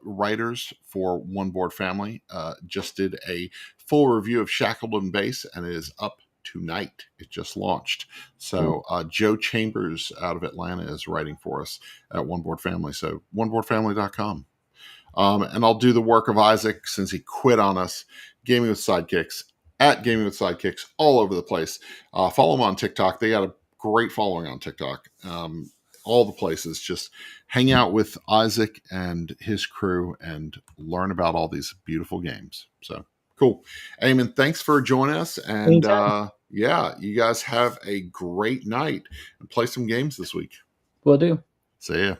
writers for One Board Family just did a full review of Shackleton Base, and it is up tonight. It just launched. So Joe Chambers out of Atlanta is writing for us at One Board Family. So oneboardfamily.com. And I'll do the work of Isaac since he quit on us. Gaming with Sidekicks, at Gaming with Sidekicks, all over the place. Follow them on TikTok. They got a great following on TikTok. All the places. Just hang out with Isaac and his crew and learn about all these beautiful games. So cool. Eamon, thanks for joining us. And you guys have a great night and play some games this week. Will do. See ya.